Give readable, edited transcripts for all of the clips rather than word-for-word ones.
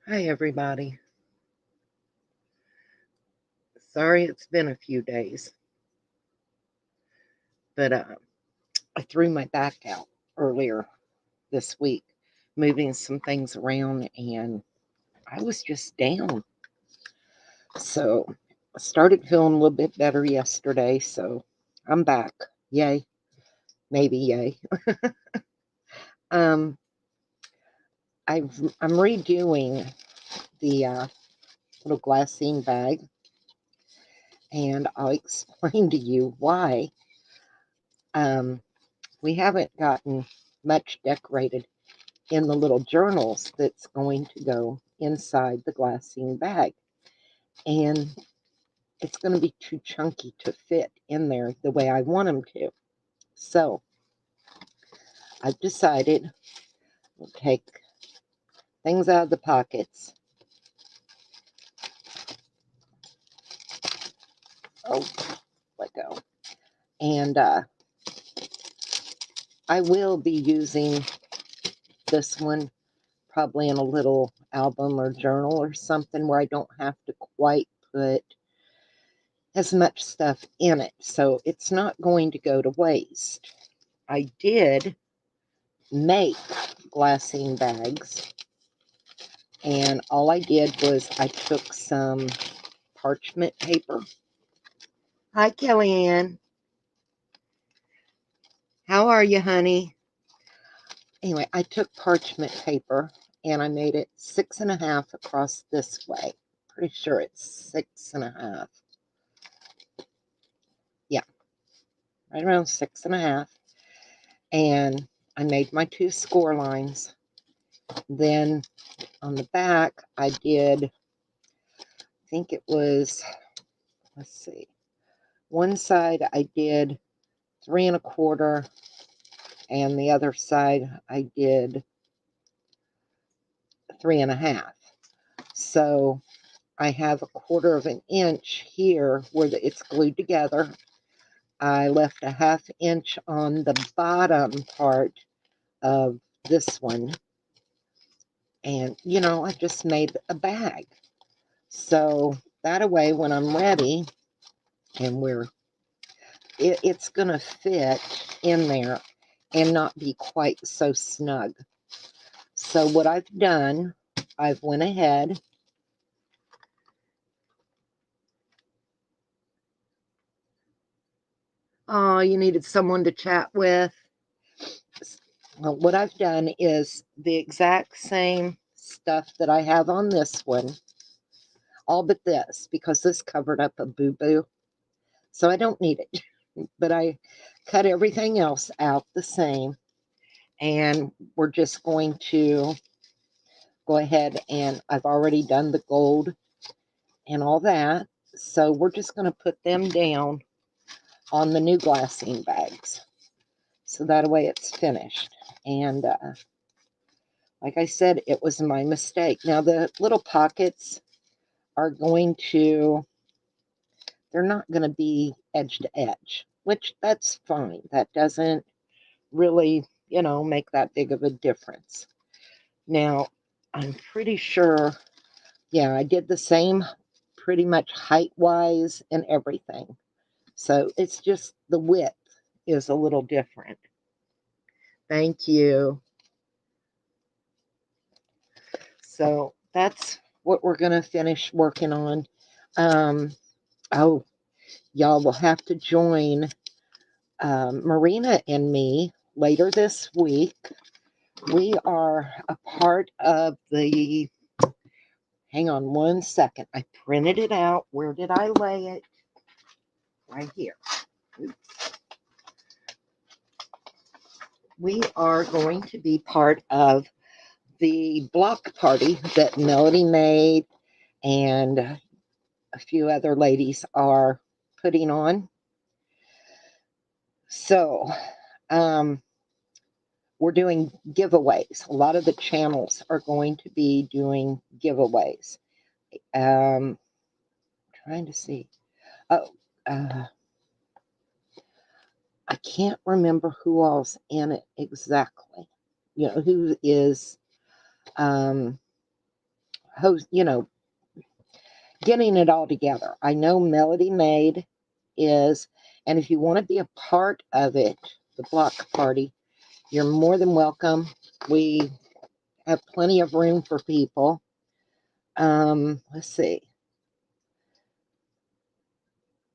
Hi, everybody. Sorry it's been a few days, but I threw my back out earlier this week, moving some things around, and I was just down. So I started feeling a little bit better yesterday, so I'm back. Yay. Maybe yay. Um, I'm redoing the little glassine bag, and I'll explain to you why. Um, we haven't gotten much decorated in the little journals that's going to go inside the glassine bag. And it's going to be too chunky to fit in there the way I want them to. So I've decided we'll take things out of the pockets. Oh, let go. And I will be using this one probably in a little album or journal or something where I don't have to quite put as much stuff in it. So it's not going to go to waste. I did make glassine bags, and all I did was I took some parchment paper. Hi, Kellyanne. How are you, honey? Anyway, I took parchment paper and I made it 6.5 across this way. Pretty sure it's 6.5. Yeah, right around 6.5. And I made my 2 score lines. Then on the back, I did, I think it was, let's see, one side I did 3.25, and the other side I did 3.5. So I have 1/4 inch here where it's glued together. I left a 1/2 inch on the bottom part of this one, and I just made a bag. So that way, when I'm ready and it's gonna fit in there and not be quite so snug. So what I've done, I've went ahead. Oh, you needed someone to chat with. Well, what I've done is the exact same stuff that I have on this one, all but this, because this covered up a boo-boo. So I don't need it. But I cut everything else out the same. And we're just going to go ahead, and I've already done the gold and all that. So we're just going to put them down on the new glassine bags. So that way it's finished. And like I said, it was my mistake. Now the little pockets are they're not going to be edge to edge, which that's fine. That doesn't really, make that big of a difference. Now, I'm pretty sure, yeah, I did the same pretty much height wise and everything. So it's just the width is a little different. Thank you. So that's what we're going to finish working on. Oh, y'all will have to join Marina and me later this week. We are a part of the, hang on one second. I printed it out. Where did I lay it? Right here. Oops. We are going to be part of the block party that Melody made and a few other ladies are putting on. So, we're doing giveaways. A lot of the channels are going to be doing giveaways. Trying to see. Oh, I can't remember who all's in it exactly. Who is, host, getting it all together. I know Melody Maid is, and if you want to be a part of it, the block party, you're more than welcome. We have plenty of room for people. Let's see.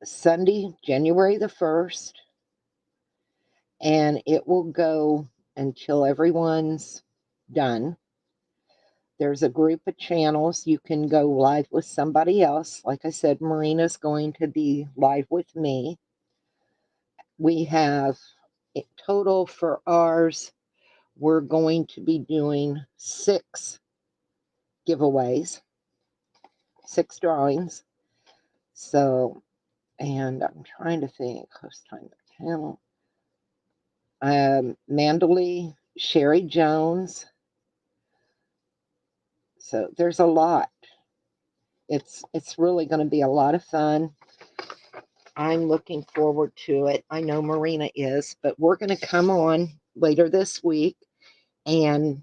Sunday, January the 1st, and it will go until everyone's done. There's a group of channels. You can go live with somebody else. Like I said, Marina's going to be live with me. We have a total for ours, we're going to be doing 6 giveaways, 6 drawings. So, and I'm trying to think, host time channel. Mandalee, Sherry Jones. So there's a lot. It's really going to be a lot of fun. I'm looking forward to it. I know Marina is, but we're going to come on later this week, and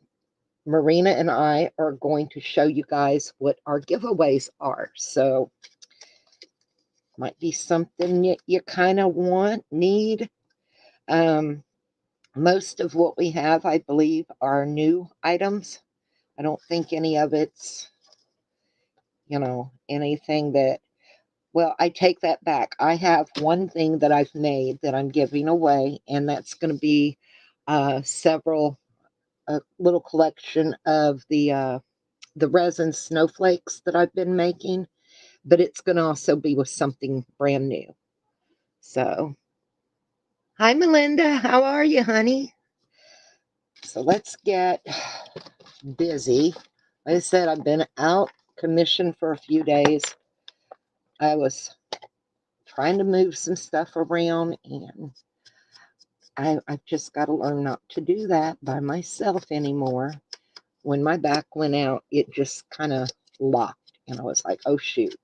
Marina and I are going to show you guys what our giveaways are. So might be something you kind of need. Most of what we have, I believe, are new items. I don't think any of it's, anything that, well, I take that back. I have one thing that I've made that I'm giving away, and that's going to be a little collection of the resin snowflakes that I've been making, but it's going to also be with something brand new. So, hi, Melinda. How are you, honey? So let's get busy. Like I said, I've been out commission for a few days. I was trying to move some stuff around, and I've just got to learn not to do that by myself anymore. When my back went out, it just kind of locked, and I was like, oh, shoot.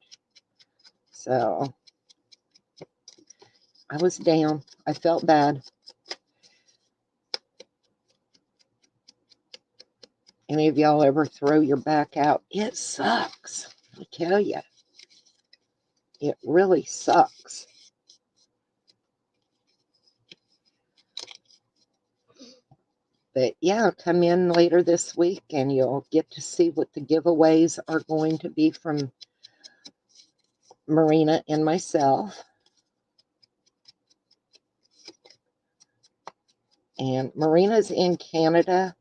So I was down. I felt bad. Any of y'all ever throw your back out? It sucks. I tell you. It really sucks. But yeah, come in later this week and you'll get to see what the giveaways are going to be from Marina and myself. And Marina's in Canada,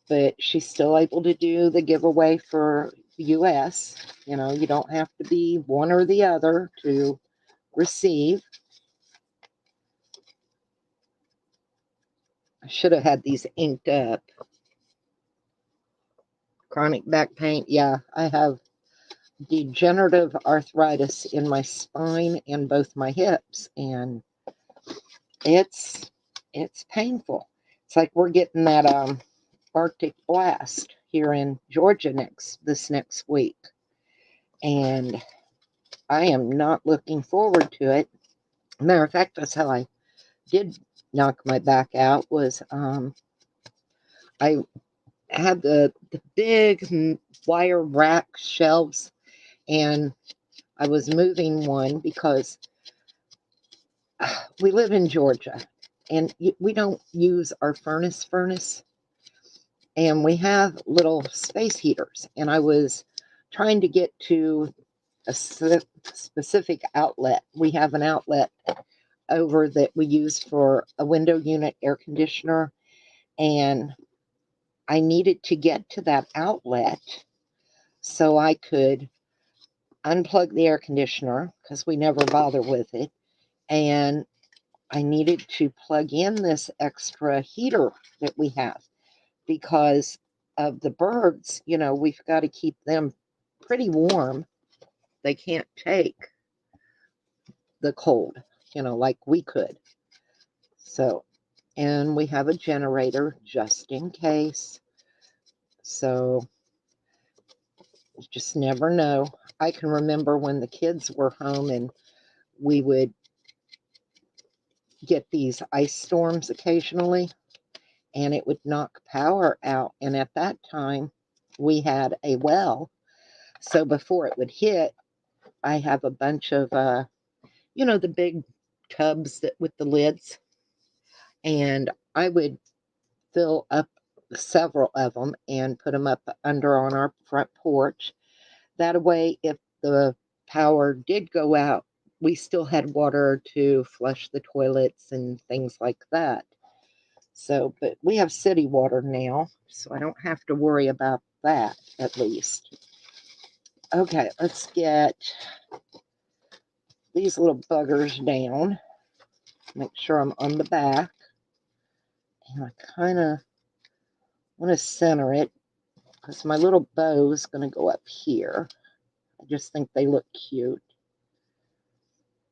but she's still able to do the giveaway for the US. You don't have to be one or the other to receive. I should have had these inked up. Chronic back pain. Yeah, I have degenerative arthritis in my spine and both my hips, and it's painful. It's like we're getting that Arctic blast here in Georgia this next week, and I am not looking forward to it. Matter of fact, that's how I did knock my back out. Was I had the big wire rack shelves, and I was moving one because we live in Georgia, and we don't use our furnace, and we have little space heaters, and I was trying to get to a specific outlet. We have an outlet over that we use for a window unit air conditioner, and I needed to get to that outlet so I could unplug the air conditioner because we never bother with it, and I needed to plug in this extra heater that we have because of the birds. We've got to keep them pretty warm. They can't take the cold, like we could. So, and we have a generator just in case. So, you just never know. I can remember when the kids were home and we would get these ice storms occasionally, and it would knock power out. And at that time, we had a well, So before it would hit, I have a bunch of, the big tubs with the lids, and I would fill up several of them and put them up under on our front porch. That way, if the power did go out, we still had water to flush the toilets and things like that. So, but we have city water now, so I don't have to worry about that at least. Okay, let's get these little buggers down. Make sure I'm on the back. And I kind of want to center it because my little bow is going to go up here. I just think they look cute.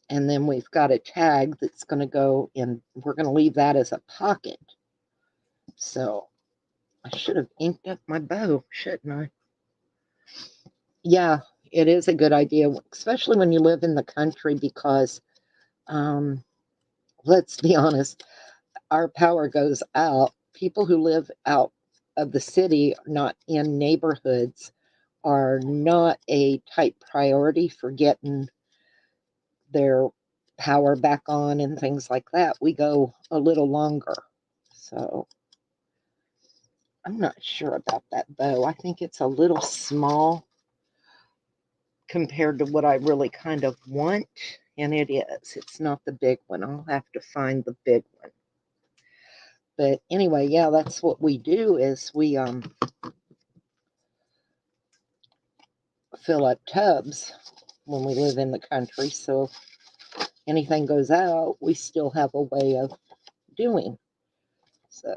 And then we've got a tag that's going to go in. We're going to leave that as a pocket. So I should have inked up my bow, shouldn't I? Yeah, it is a good idea, especially when you live in the country because, let's be honest, our power goes out. People who live out of the city, not in neighborhoods, are not a type priority for getting their power back on and things like that. We go a little longer. So I'm not sure about that bow. I think it's a little small compared to what I really kind of want. And it is. It's not the big one. I'll have to find the big one. But anyway, yeah, that's what we do is we fill up tubs when we live in the country. So if anything goes out, we still have a way of doing. So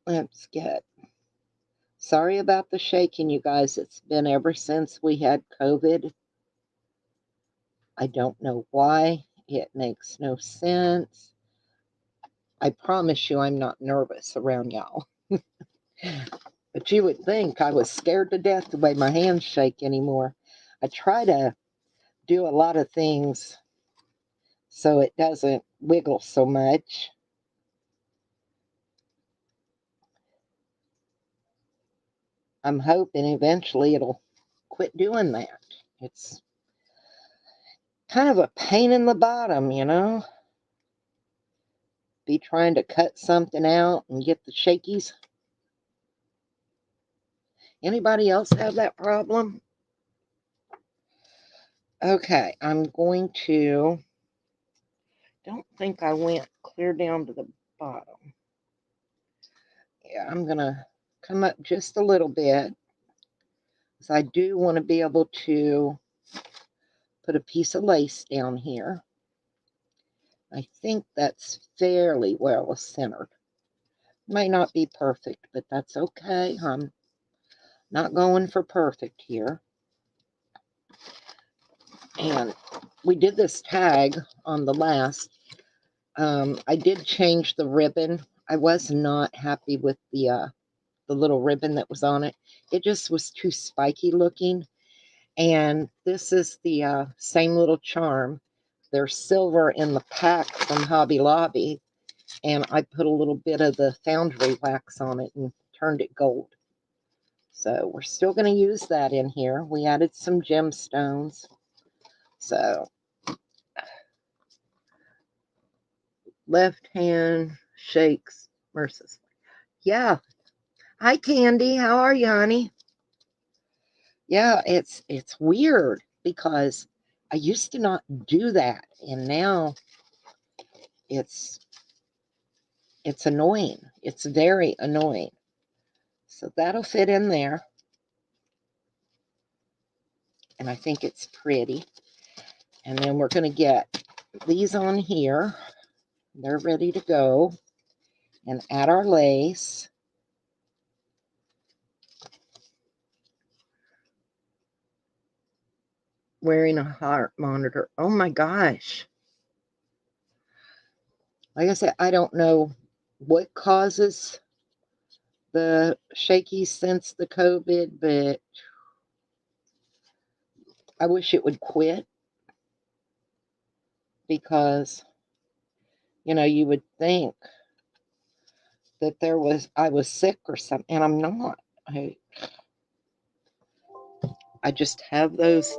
let's get. Sorry about the shaking, you guys. It's been ever since we had COVID. I don't know why. It makes no sense. I promise you I'm not nervous around y'all. But you would think I was scared to death the way my hands shake anymore. I try to do a lot of things so it doesn't wiggle so much. I'm hoping eventually it'll quit doing that. It's kind of a pain in the bottom, Be trying to cut something out and get the shakies. Anybody else have that problem? Okay, I'm going to, don't think I went clear down to the bottom. Yeah, I'm going to come up just a little bit because I do want to be able to put a piece of lace down here. I think that's fairly well centered. May not be perfect, but that's okay. I'm not going for perfect here. And we did this tag on the last. I did change the ribbon. I was not happy with the little ribbon that was on it. It just was too spiky looking. And this is the same little charm. They're silver in the pack from Hobby Lobby. And I put a little bit of the foundry wax on it and turned it gold. So we're still going to use that in here. We added some gemstones. So left hand shakes mercilessly. Yeah. Hi, Candy. How are you, honey? Yeah, it's weird because I used to not do that, and now it's annoying. It's very annoying. So that'll fit in there, and I think it's pretty. And then we're going to get these on here. They're ready to go. And add our lace. Wearing a heart monitor. Oh my gosh. Like I said, I don't know what causes the shaky since the COVID, but I wish it would quit because, you would think that I was sick or something, and I'm not. I just have those.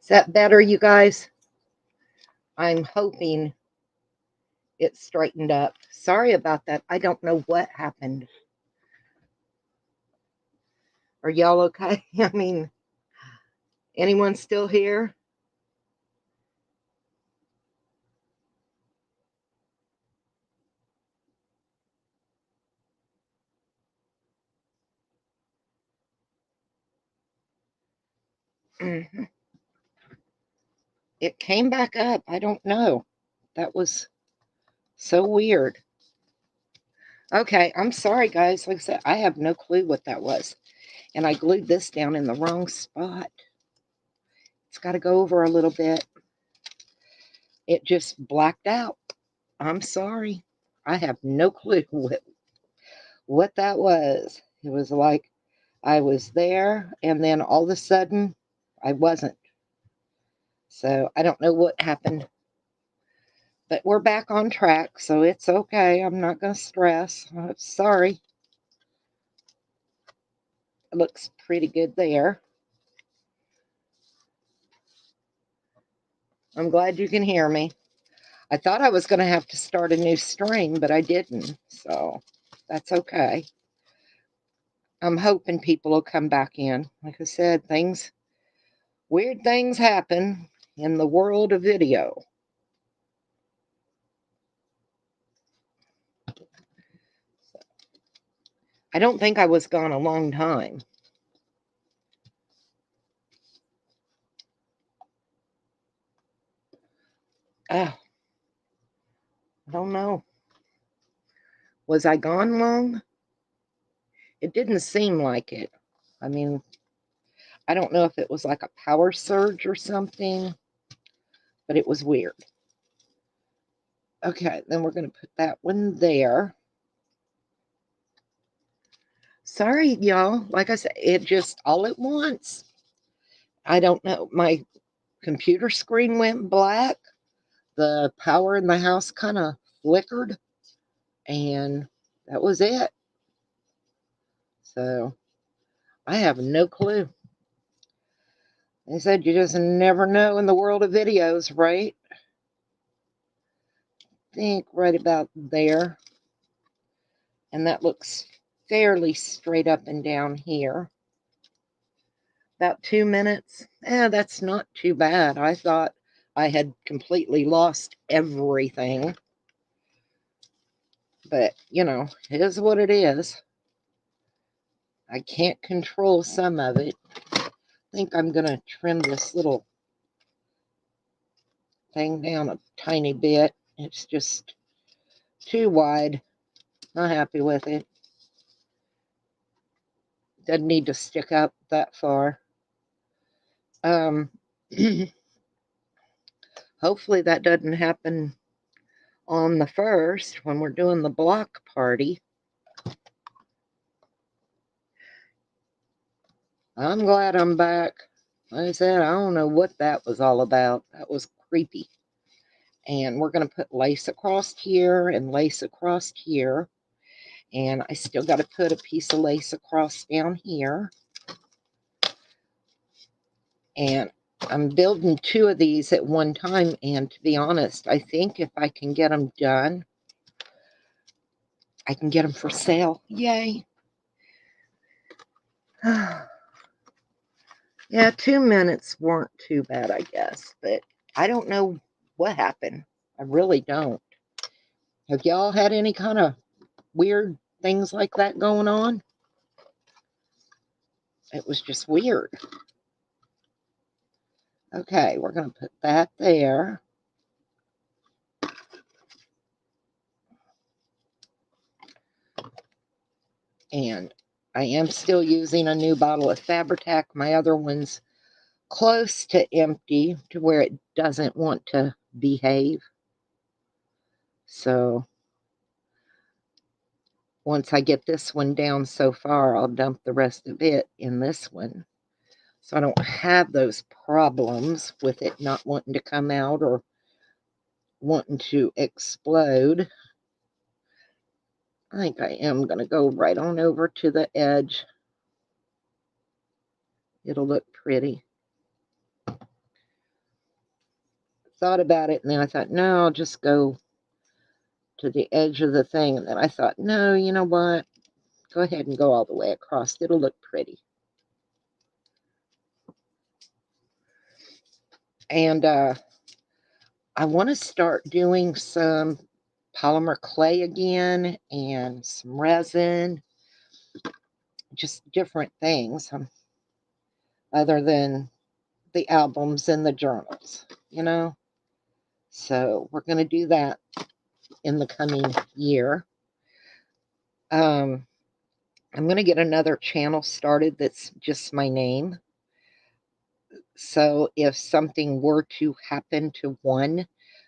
Is that better, you guys? I'm hoping it straightened up. Sorry about that. I don't know what happened. Are y'all okay? I mean, anyone still here? Mhm. It came back up. I don't know. That was so weird. Okay, I'm sorry, guys. Like I said, I have no clue what that was. And I glued this down in the wrong spot. It's got to go over a little bit. It just blacked out. I'm sorry. I have no clue what that was. It was like I was there, and then all of a sudden, I wasn't. So I don't know what happened. But we're back on track, so it's okay. I'm not going to stress. Sorry. It looks pretty good there. I'm glad you can hear me. I thought I was going to have to start a new stream, but I didn't. So that's okay. I'm hoping people will come back in. Like I said, weird things happen in the world of video. I don't think I was gone a long time. Oh, I don't know. Was I gone long? It didn't seem like it. I mean, I don't know if it was like a power surge or something, but it was weird. Okay, then we're going to put that one there. Sorry, y'all. Like I said, it just all at once. I don't know. My computer screen went black. The power in the house kind of flickered, and that was it. So I have no clue. They said you just never know in the world of videos, right? I think right about there. And that looks fairly straight up and down here. About 2 minutes. That's not too bad. I thought I had completely lost everything. But, it is what it is. I can't control some of it. I think I'm going to trim this little thing down a tiny bit. It's just too wide. Not happy with it. Doesn't need to stick up that far. Hopefully that doesn't happen on the 1st when we're doing the block party. I'm glad I'm back. Like I said, I don't know what that was all about. That was creepy. And we're going to put lace across here and lace across here. And I still got to put a piece of lace across down here. And I'm building 2 of these at one time. And to be honest, I think if I can get them done, I can get them for sale. Yay. Yeah, 2 minutes weren't too bad, I guess. But I don't know what happened. I really don't. Have y'all had any kind of weird things like that going on? It was just weird. Okay, we're going to put that there. And I am still using a new bottle of Fabri-Tac. My other one's close to empty to where it doesn't want to behave. So once I get this one down so far, I'll dump the rest of it in this one. So I don't have those problems with it not wanting to come out or wanting to explode. I think I am going to go right on over to the edge. It'll look pretty. Thought about it, and then I thought, no, I'll just go to the edge of the thing. And then I thought, no, you know what? Go ahead and go all the way across. It'll look pretty. And I want to start doing some polymer clay again and some resin, just different things other than the albums and the journals, So we're going to do that in the coming year. I'm going to get another channel started that's just my name. So if something were to happen to one,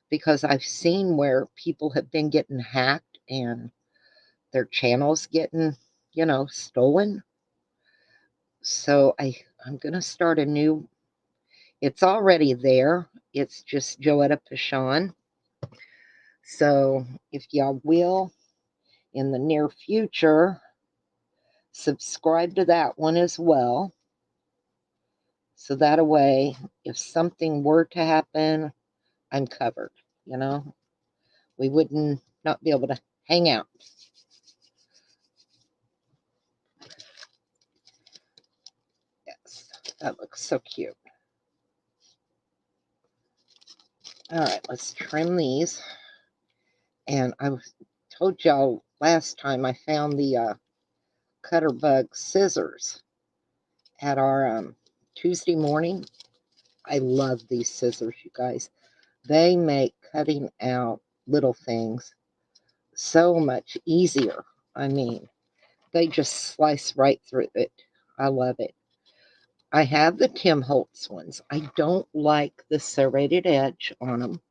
because I've seen where people have been getting hacked and their channels getting, stolen. So I'm going to start a new, it's already there. It's just Joetta Pashon. So if y'all will, in the near future, subscribe to that one as well. So that way, if something were to happen, I'm covered, We wouldn't not be able to hang out. Yes, that looks so cute. All right, let's trim these. And I told y'all last time I found the Cutterbug scissors at our Tuesday morning. I love these scissors, you guys. They make cutting out little things so much easier. I mean, they just slice right through it. I love it. I have the Tim Holtz ones. I don't like the serrated edge on them.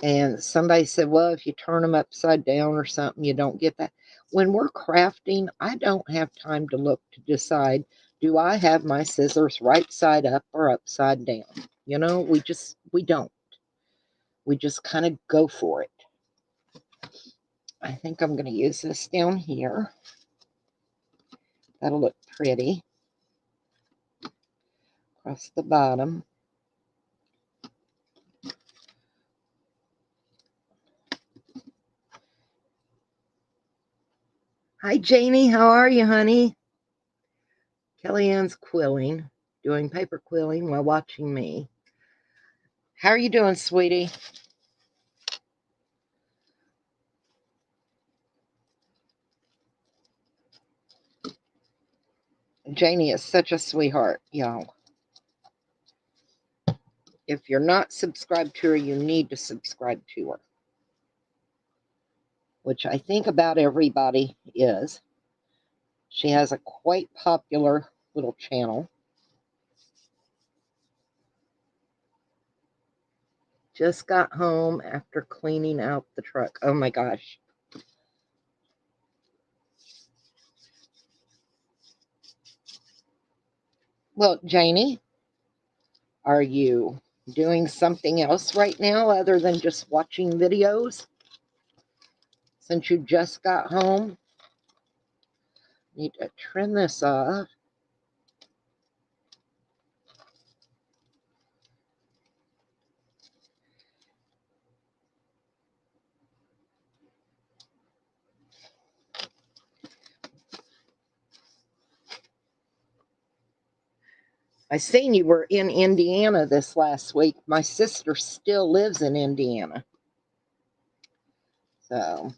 And somebody said, well, if you turn them upside down or something, you don't get that. When we're crafting, I don't have time to look to decide, do I have my scissors right side up or upside down? You know, we don't. We just kind of go for it. I think I'm going to use this down here. That'll look pretty. Across the bottom. Hi, Janie. How are you, honey? Kellyanne's quilling, doing paper quilling while watching me. How are you doing, sweetie? Janie is such a sweetheart, y'all. If you're not subscribed to her, you need to subscribe to her. Which I think about everybody is. She has a quite popular little channel. Just got home after cleaning out the truck. Oh my gosh. Well, Janie, are you doing something else right now other than just watching videos? Since you just got home? Need to trim this off. I seen you were in Indiana this last week. My sister still lives in Indiana. So,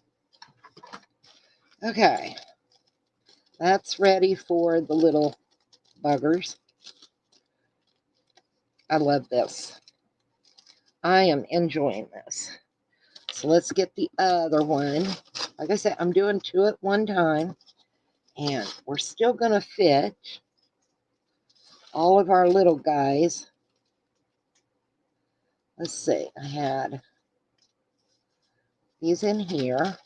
okay. That's ready for the little buggers. I love this. I am enjoying this. So let's get the other one. Like I said, I'm doing 2 at one time. And we're still going to fit all of our little guys. Let's see. I had these in here.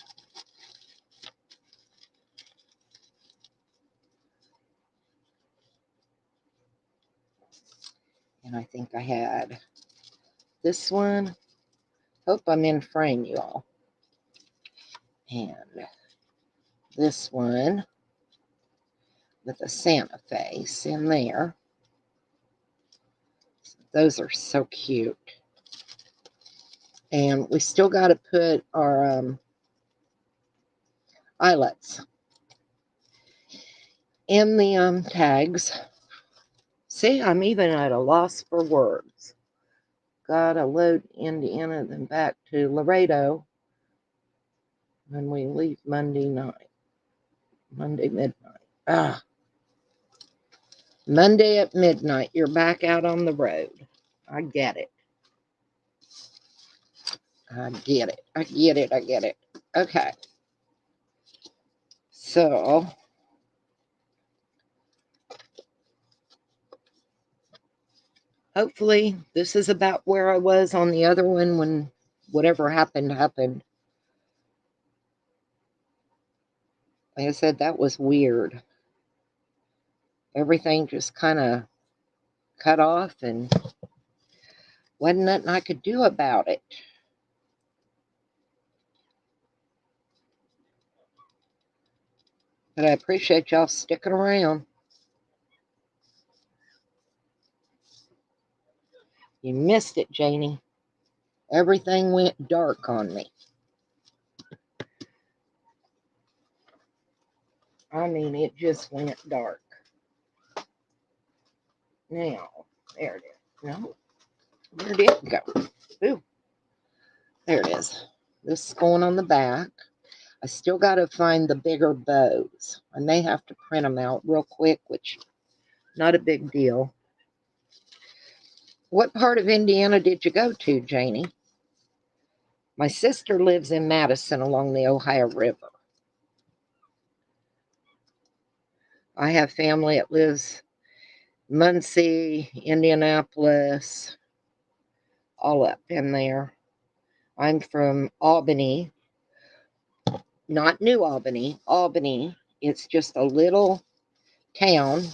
And I think I had this one. Hope I'm in frame, you all. And this one with a Santa face in there. Those are so cute. And we still got to put our eyelets in the tags. See, I'm even at a loss for words. Gotta load Indiana, then back to Laredo when we leave Monday night. Monday midnight. Monday at midnight, you're back out on the road. I get it. I get it. I get it. I get it. Okay. So, hopefully, this is about where I was on the other one when whatever happened, happened. Like I said, that was weird. Everything just kind of cut off and wasn't nothing I could do about it. But I appreciate y'all sticking around. You missed it, Janie. Everything went dark on me. I mean, it just went dark. Now, there it is. No, where did it go? Ooh, there it is. This is going on the back. I still got to find the bigger bows. I may have to print them out real quick, which not a big deal. What part of Indiana did you go to, Janie? My sister lives in Madison along the Ohio River. I have family that lives Muncie, Indianapolis, all up in there. I'm from Albany, not New Albany, Albany. It's just a little town,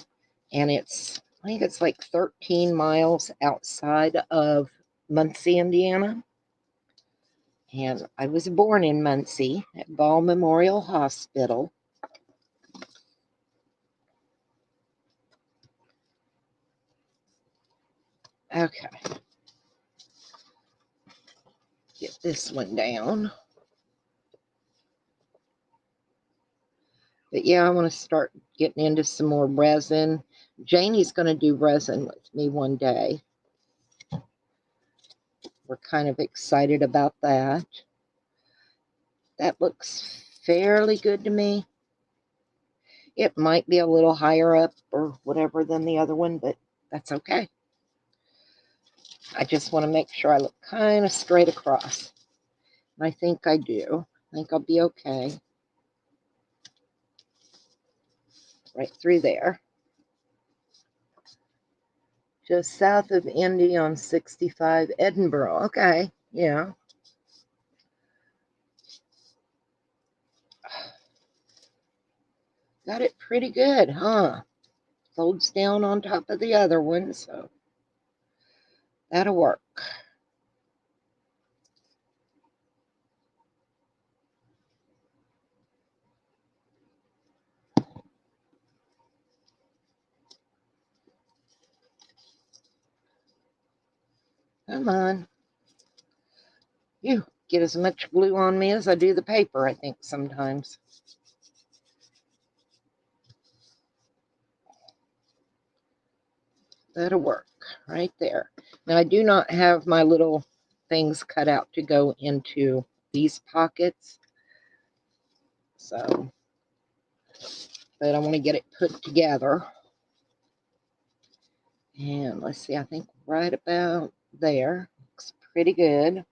and I think it's like 13 miles outside of Muncie, Indiana. And I was born in Muncie at Ball Memorial Hospital. Okay. Get this one down. But yeah, I want to start getting into some more resin. Janie's going to do resin with me one day. We're kind of excited about that. That looks fairly good to me. It might be a little higher up or whatever than the other one, but that's okay. I just want to make sure I look kind of straight across. And I think I do. I think I'll be okay. Right through there. Just south of Indy on 65, Edinburgh. Okay, yeah. Got it pretty good, huh? Folds down on top of the other one, so that'll work. Come on. You get as much glue on me as I do the paper, I think, sometimes. That'll work right there. Now, I do not have my little things cut out to go into these pockets. So, but I want to get it put together. And let's see, I think right about there. Looks pretty good.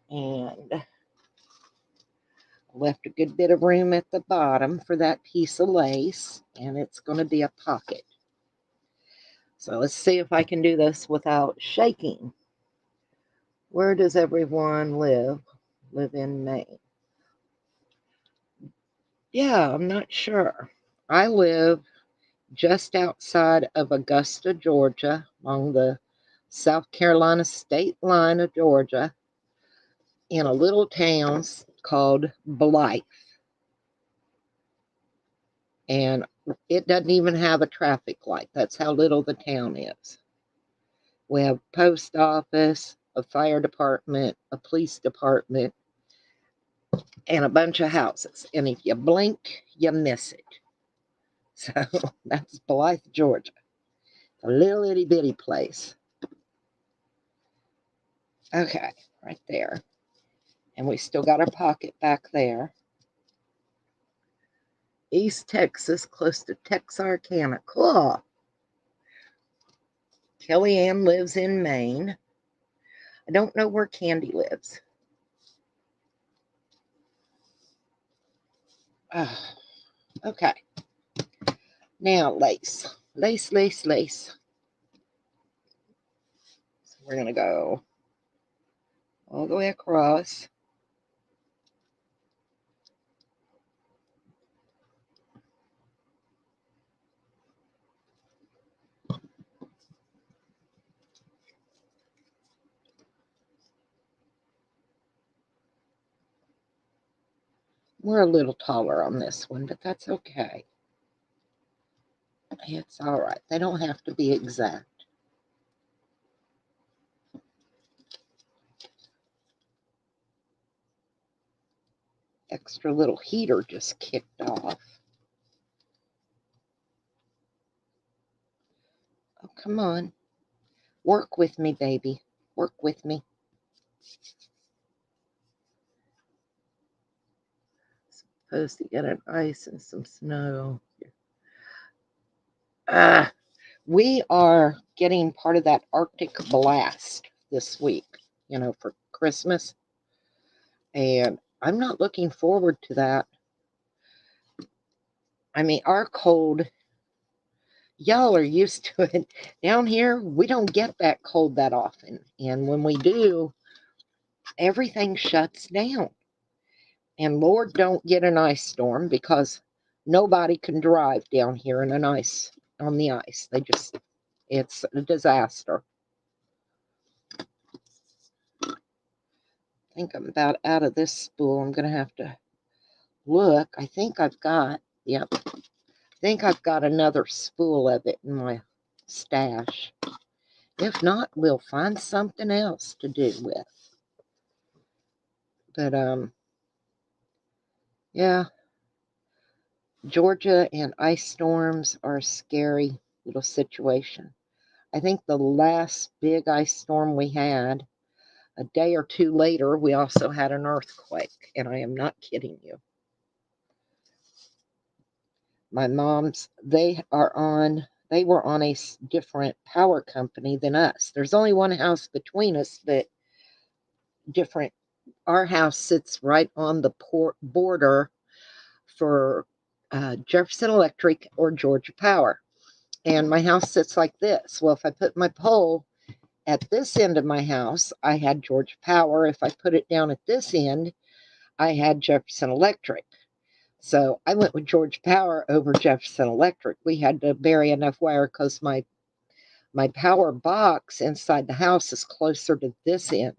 And left a good bit of room at the bottom for that piece of lace. And it's going to be a pocket. So let's see if I can do this without shaking. Where does everyone live? Live in Maine. Yeah, I'm not sure. I live just outside of Augusta, Georgia, along the South Carolina state line of Georgia, in a little town called Blythe. And it doesn't even have a traffic light. That's how little the town is. We have a post office, a fire department, a police department, and a bunch of houses. And if you blink, you miss it. So that's Blythe, Georgia. A little itty bitty place. Okay, right there. And we still got our pocket back there. East Texas, close to Texarkana. Cool. Kellyanne lives in Maine. I don't know where Candy lives. Okay. Now, lace. Lace, lace, lace. So we're going to go all the way across. We're a little taller on this one, but that's okay. It's all right. They don't have to be exact. Extra little heater just kicked off. Oh, come on. Work with me, baby. Work with me. Supposed to get an ice and some snow. We are getting part of that Arctic blast this week, for Christmas. And I'm not looking forward to that. I mean, our cold, y'all are used to it. Down here, we don't get that cold that often. And when we do, everything shuts down. And Lord, don't get an ice storm, because nobody can drive down here in on the ice. It's a disaster. I think I'm about out of this spool. I'm going to have to look. I think I've got, yep, I think I've got another spool of it in my stash. If not, we'll find something else to do with. But, yeah, Georgia and ice storms are a scary little situation. I think the last big ice storm we had, a day or two later, we also had an earthquake, and I am not kidding you. My mom's, they were on a different power company than us. There's only one house between us, but different. Our house sits right on the border for Jefferson Electric or Georgia Power. And my house sits like this. Well, if I put my pole at this end of my house, I had Georgia Power. If I put it down at this end, I had Jefferson Electric. So I went with Georgia Power over Jefferson Electric. We had to bury enough wire because my power box inside the house is closer to this end.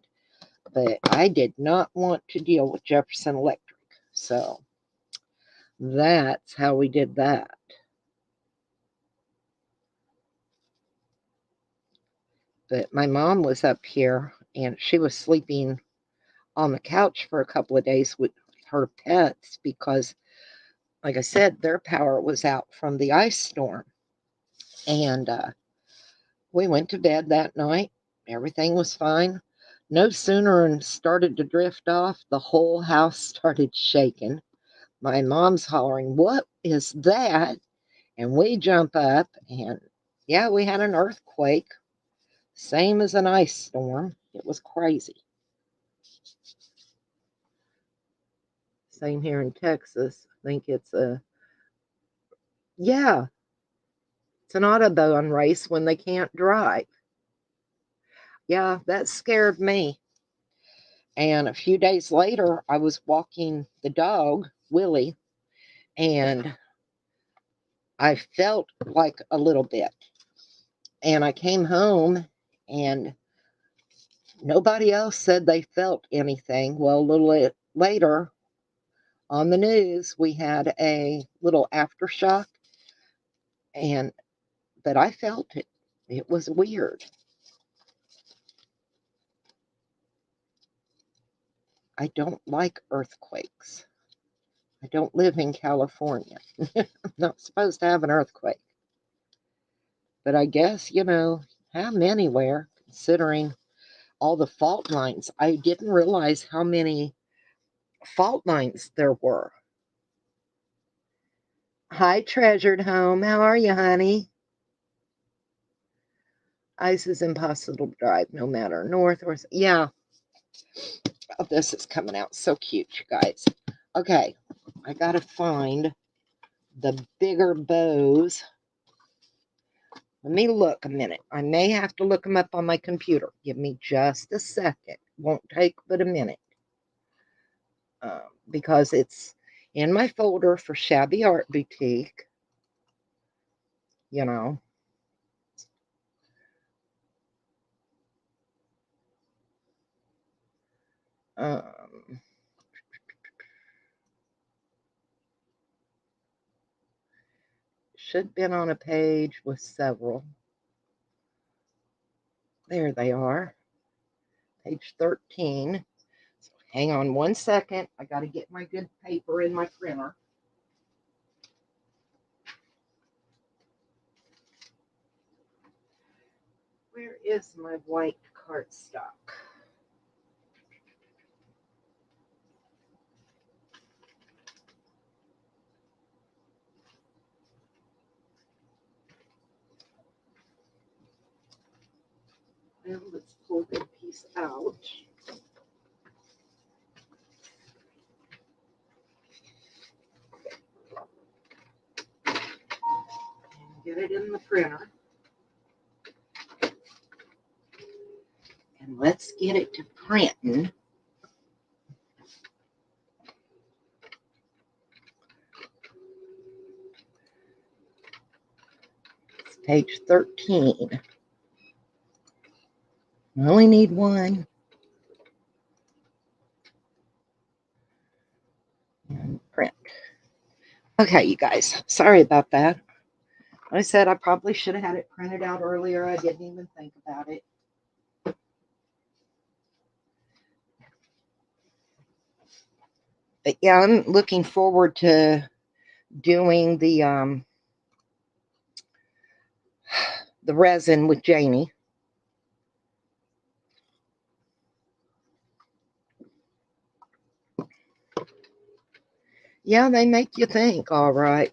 But I did not want to deal with Jefferson Electric. So that's how we did that. But my mom was up here, and she was sleeping on the couch for a couple of days with her pets because, like I said, their power was out from the ice storm. And we went to bed that night. Everything was fine. No sooner than started to drift off, the whole house started shaking. My mom's hollering, "What is that?" And we jump up, and yeah, we had an earthquake, same as an ice storm. It was crazy. Same here in Texas. I think it's yeah, it's an Autobahn race when they can't drive. Yeah, that scared me. And a few days later, I was walking the dog, Willie, and I felt like a little bit. And I came home, and nobody else said they felt anything. Well, a little later on the news, we had a little aftershock, but I felt it. It was weird. I don't like earthquakes. I don't live in California. I'm not supposed to have an earthquake. But I guess, have them anywhere, considering all the fault lines. I didn't realize how many fault lines there were. Hi, treasured home. How are you, honey? Ice is impossible to drive no matter north or... Yeah. Oh, this is coming out so cute, you guys. Okay. I got to find the bigger bows. Let me look a minute. I may have to look them up on my computer. Give me just a second. Won't take but a minute. Because it's in my folder for Shabby Art Boutique. You know. Should have been on a page with several. There they are. Page 13. So hang on one second. I got to get my good paper in my printer. Where is my white cardstock? Well, let's pull that piece out. And get it in the printer. And let's get it to printing. page 13. I only need one. And print. Okay, you guys, sorry about that. I said I probably should have had it printed out earlier. I didn't even think about it. But yeah, I'm looking forward to doing the resin with Janie. Yeah, they make you think, all right.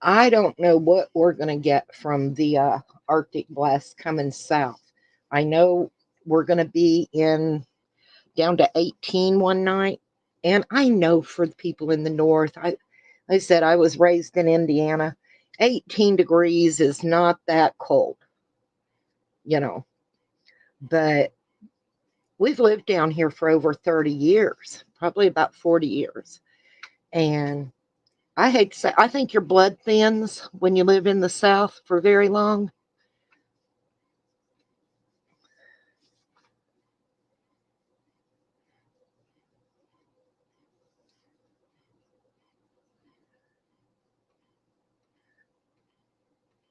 I don't know what we're going to get from the Arctic blast coming south. I know we're going to be in down to 18 one night. And I know for the people in the north, I said I was raised in Indiana. 18 degrees is not that cold, you know, but we've lived down here for over 30 years, probably about 40 years. And I hate to say, I think your blood thins when you live in the South for very long.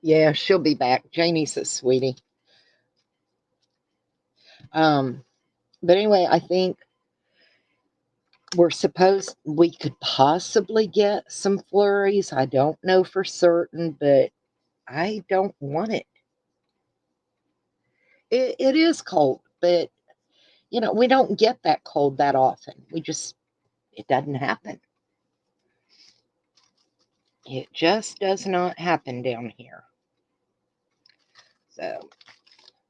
Yeah, she'll be back. Janie's a sweetie. Um, but anyway, I think we could possibly get some flurries. I don't know for certain, but I don't want it. It is cold, but we don't get that cold that often. It doesn't happen. It just does not happen down here. So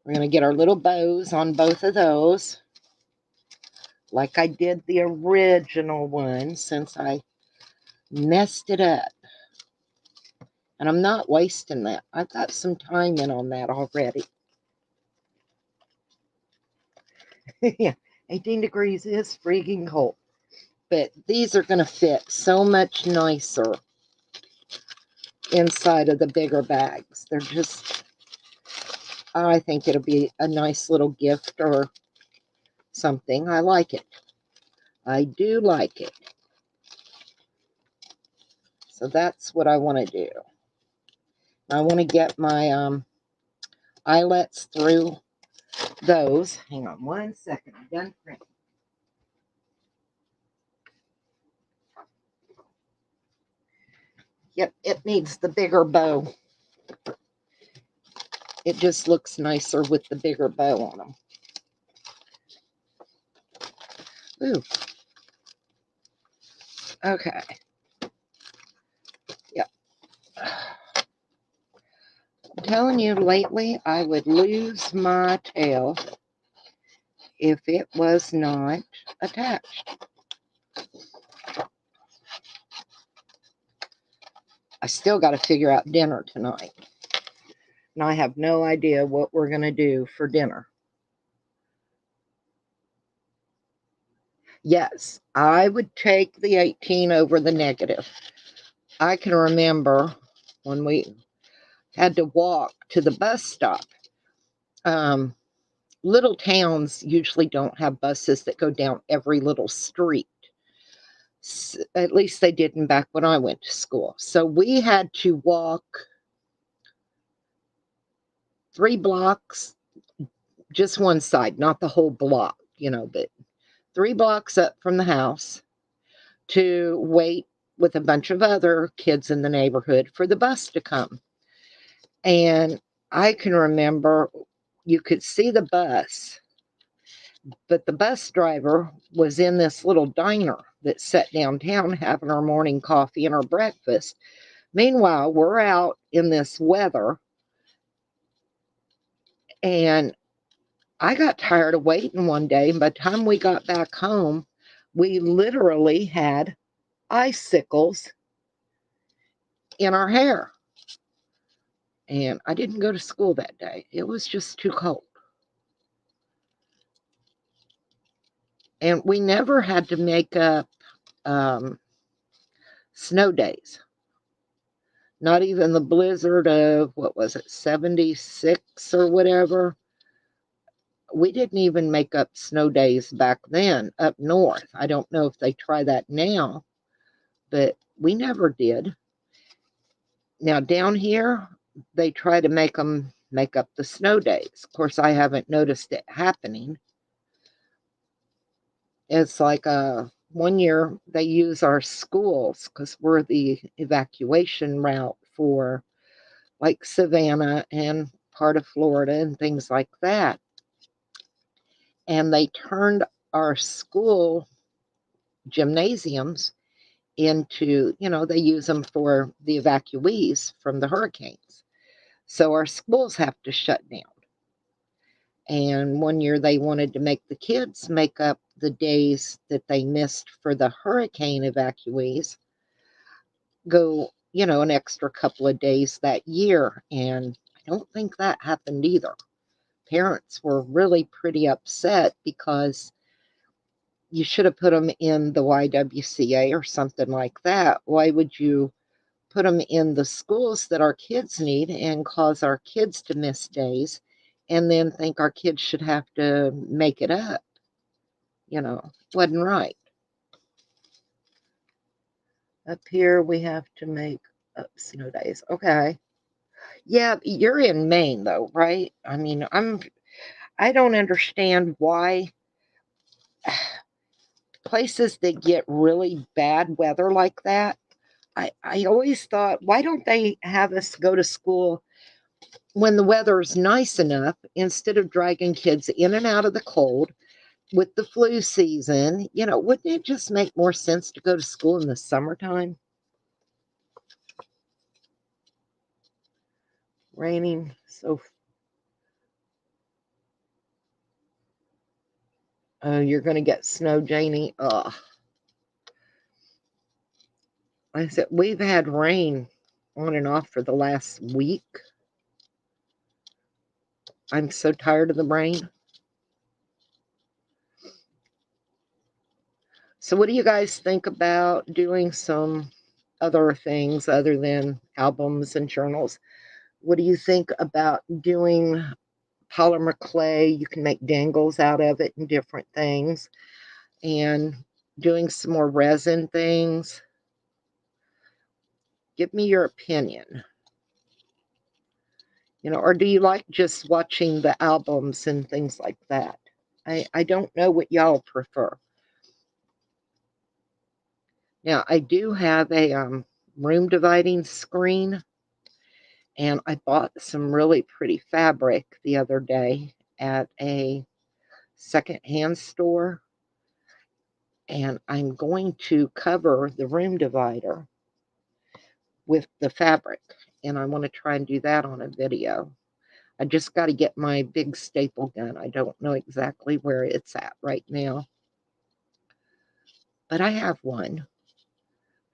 we're going to get our little bows on both of those, like I did the original one, since I messed it up. And I'm not wasting that. I've got some time in on that already. Yeah, 18 degrees is freaking cold. But these are going to fit so much nicer inside of the bigger bags. I think it'll be a nice little gift or something. I like it. I do like it. So that's what I want to do. I want to get my eyelets through those. Hang on one second. I'm done printing. Yep, it needs the bigger bow. It just looks nicer with the bigger bow on them. Ooh. Okay. Yep. I'm telling you, lately I would lose my tail if it was not attached. I still got to figure out dinner tonight. And I have no idea what we're going to do for dinner. Yes, I would take the 18 over the negative. I can remember when we had to walk to the bus stop. Little towns usually don't have buses that go down every little street. At least they didn't back when I went to school. So we had to walk 3 blocks, just one side, not the whole block, but 3 blocks up from the house to wait with a bunch of other kids in the neighborhood for the bus to come. And I can remember you could see the bus, but the bus driver was in this little diner that sat downtown having our morning coffee and our breakfast. Meanwhile, we're out in this weather, and I got tired of waiting one day. And by the time we got back home, we literally had icicles in our hair. And I didn't go to school that day. It was just too cold. And we never had to make up snow days. Not even the blizzard of, what was it, 76 or whatever. We didn't even make up snow days back then up north. I don't know if they try that now, but we never did. Now down here, they try to make up the snow days. Of course, I haven't noticed it happening. It's like one year they use our schools because we're the evacuation route for like Savannah and part of Florida and things like that. And they turned our school gymnasiums into, they use them for the evacuees from the hurricanes. So our schools have to shut down. And one year they wanted to make the kids make up the days that they missed for the hurricane evacuees, go, an extra couple of days that year. And I don't think that happened either. Parents were really pretty upset because you should have put them in the YWCA or something like that. Why would you put them in the schools that our kids need and cause our kids to miss days and then think our kids should have to make it up? Wasn't right. Up here we have to make up snow days. Okay. Yeah, you're in Maine though, right? I mean, I don't understand why places that get really bad weather like that. I always thought, why don't they have us go to school when the weather is nice enough instead of dragging kids in and out of the cold with the flu season? Wouldn't it just make more sense to go to school in the summertime? Raining so. Oh, you're going to get snow, Janie. Ugh. Like I said, we've had rain on and off for the last week. I'm so tired of the rain. So what do you guys think about doing some other things other than albums and journals? What do you think about doing polymer clay? You can make dangles out of it and different things. And doing some more resin things. Give me your opinion. Or do you like just watching the albums and things like that? I don't know what y'all prefer. Now, I do have a room dividing screen, and I bought some really pretty fabric the other day at a secondhand store, and I'm going to cover the room divider with the fabric, and I want to try and do that on a video. I just got to get my big staple gun. I don't know exactly where it's at right now, but I have one.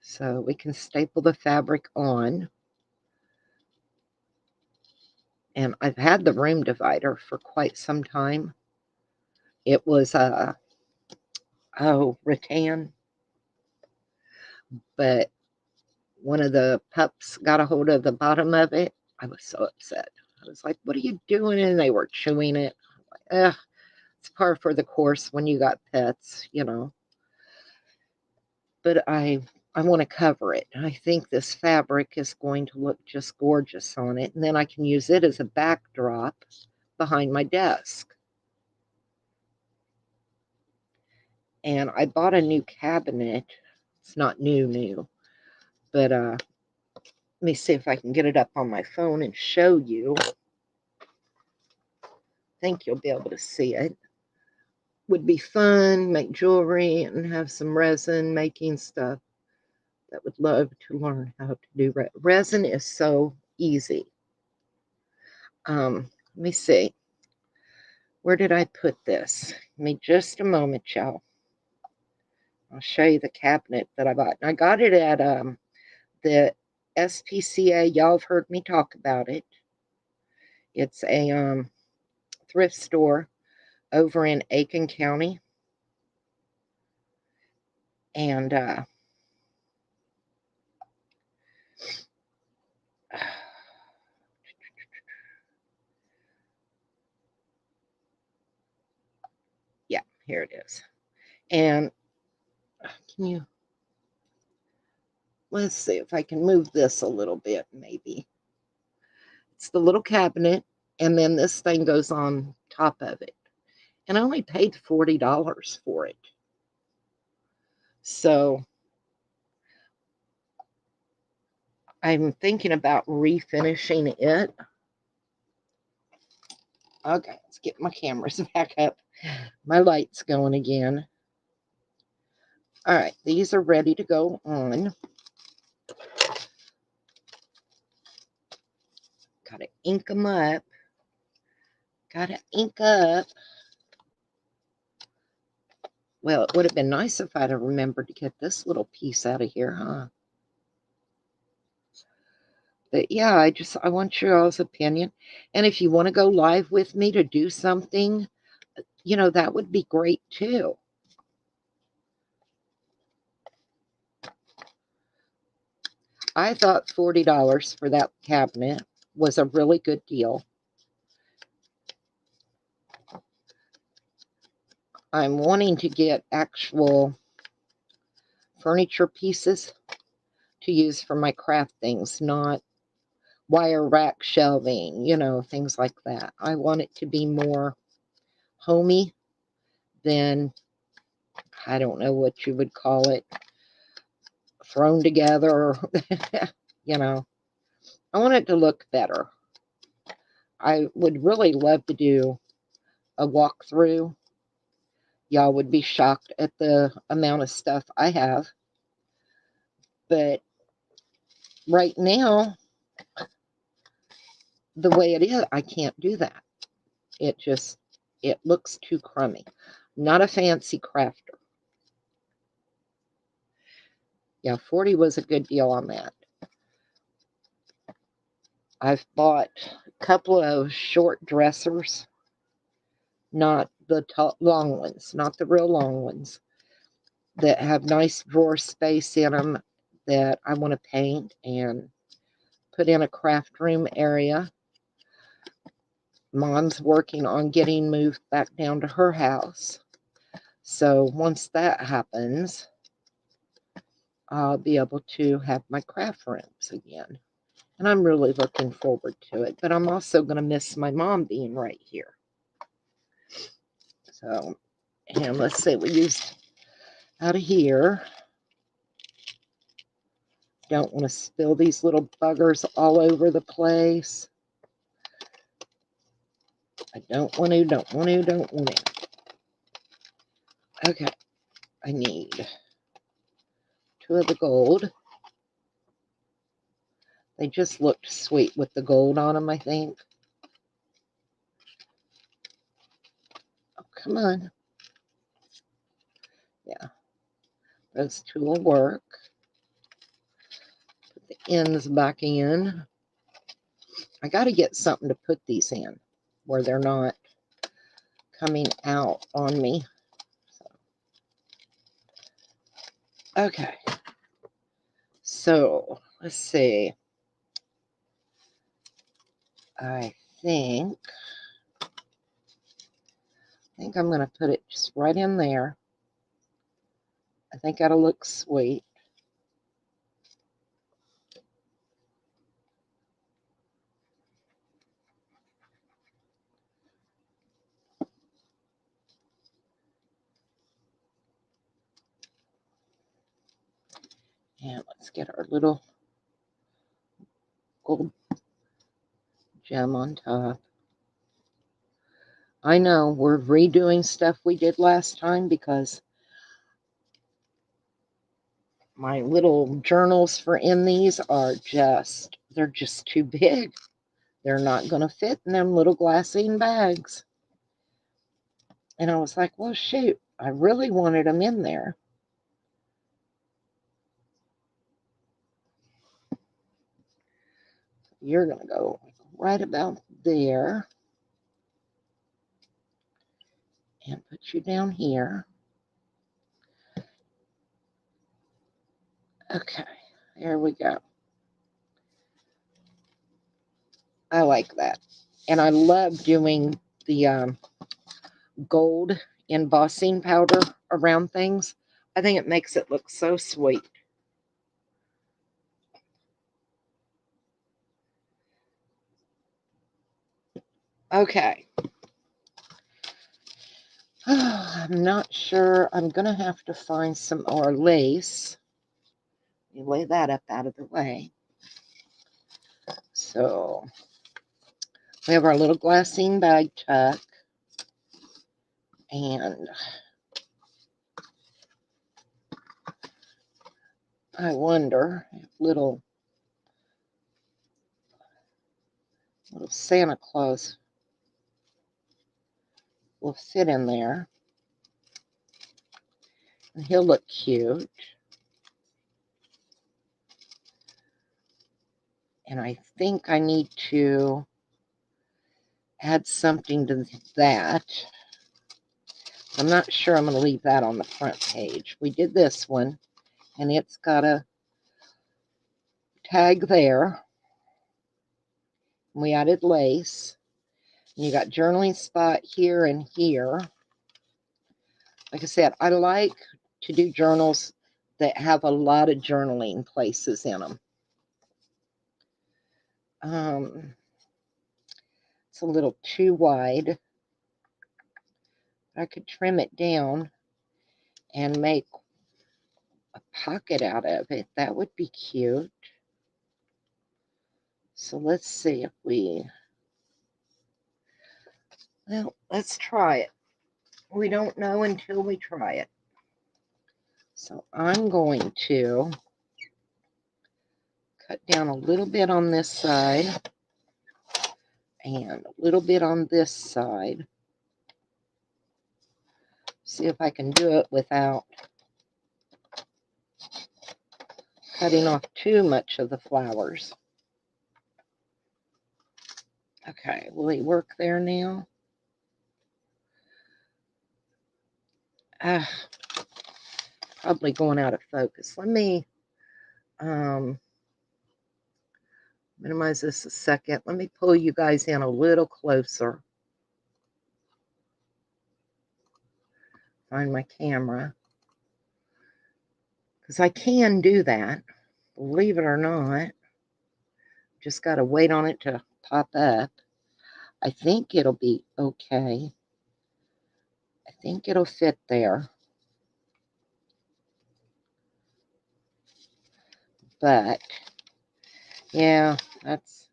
So we can staple the fabric on. And I've had the room divider for quite some time. It was rattan, but one of the pups got a hold of the bottom of it. I was so upset. I was like, "What are you doing?" And they were chewing it. Ugh, it's par for the course when you got pets. But I want to cover it. I think this fabric is going to look just gorgeous on it, and then I can use it as a backdrop behind my desk. And I bought a new cabinet. It's not new, but let me see if I can get it up on my phone and show you. I think you'll be able to see it. Would be fun, make jewelry and have some resin making stuff. That would love to learn how to do resin is so easy. Let me see. Where did I put this? Give me just a moment, y'all. I'll show you the cabinet that I bought. And I got it at the SPCA. Y'all have heard me talk about it. It's a thrift store over in Aiken County. And Here it is. And can you, let's see if I can move this a little bit, maybe. It's the little cabinet, and then this thing goes on top of it. And I only paid $40 for it. So I'm thinking about refinishing it. Okay, let's get my cameras back up. My light's going again. All right, these are ready to go on. Gotta ink them up. Gotta ink up. Well, it would have been nice if I'd have remembered to get this little piece out of here, huh? But yeah, I want your all's opinion. And if you want to go live with me to do something, that would be great too. I thought $40 for that cabinet was a really good deal. I'm wanting to get actual furniture pieces to use for my craft things, not wire rack shelving, things like that. I want it to be more homey than, I don't know what you would call it, thrown together. I want it to look better. I would really love to do a walkthrough. Y'all would be shocked at the amount of stuff I have. But right now, the way it is, I can't do that. It looks too crummy. Not a fancy crafter. Yeah, 40 was a good deal on that. I've bought a couple of short dressers, not the long ones, not the real long ones, that have nice drawer space in them that I want to paint and put in a craft room area. Mom's working on getting moved back down to her house. So once that happens, I'll be able to have my craft rooms again. And I'm really looking forward to it. But I'm also going to miss my mom being right here. So, and let's see, we used out of here. Don't want to spill these little buggers all over the place. I don't want to. Okay, I need 2 of the gold. They just looked sweet with the gold on them, I think. Oh, come on. Yeah, those 2 will work. Put the ends back in. I got to get something to put these in where they're not coming out on me. Okay. So, let's see. I think I'm going to put it just right in there. I think that'll look sweet. And let's get our little gold gem on top. I know we're redoing stuff we did last time because my little journals for in these are they're just too big. They're not going to fit in them little glassine bags. And I was like, well, shoot, I really wanted them in there. You're going to go right about there. And put you down here. Okay, there we go. I like that. And I love doing the gold embossing powder around things. I think it makes it look so sweet. Okay. I'm not sure. I'm going to have to find some more lace. You lay that up out of the way. So we have our little glassine bag tuck. And I wonder if little Santa Claus will fit in there. And he'll look cute. And I think I need to add something to that. I'm not sure I'm going to leave that on the front page. We did this one, and it's got a tag there. We added lace. And you got journaling spot here and here. Like I said, I like to do journals that have a lot of journaling places in them. It's a little too wide. I could trim it down and make a pocket out of it. That would be cute. So let's see if well, let's try it. We don't know until we try it. So I'm going to cut down a little bit on this side and a little bit on this side. See if I can do it without cutting off too much of the flowers. Okay, will he work there now? Probably going out of focus. Let me minimize this a second. Let me pull you guys in a little closer. Find my camera. Because I can do that. Believe it or not. Just got to wait on it to pop up. I think it'll be okay. I think it'll fit there. But, yeah, that's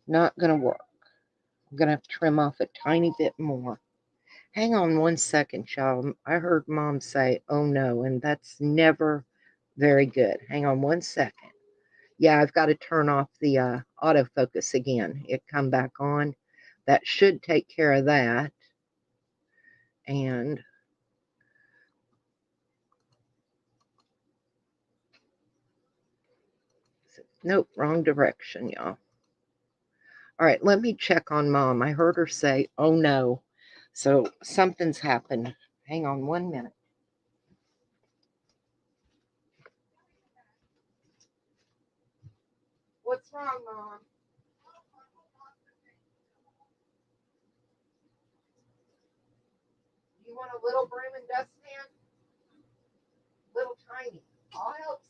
not going to work. I'm going to have to trim off a tiny bit more. Hang on one second, y'all. I heard Mom say, oh no, and that's never very good. Hang on one second. Yeah, I've got to turn off the autofocus again. It come back on. That should take care of that. And nope, wrong direction, y'all. All right, let me check on Mom. I heard her say, oh no. So something's happened. Hang on 1 minute. What's wrong, Mom? You want a little broom and dustpan? Little tiny. I'll help.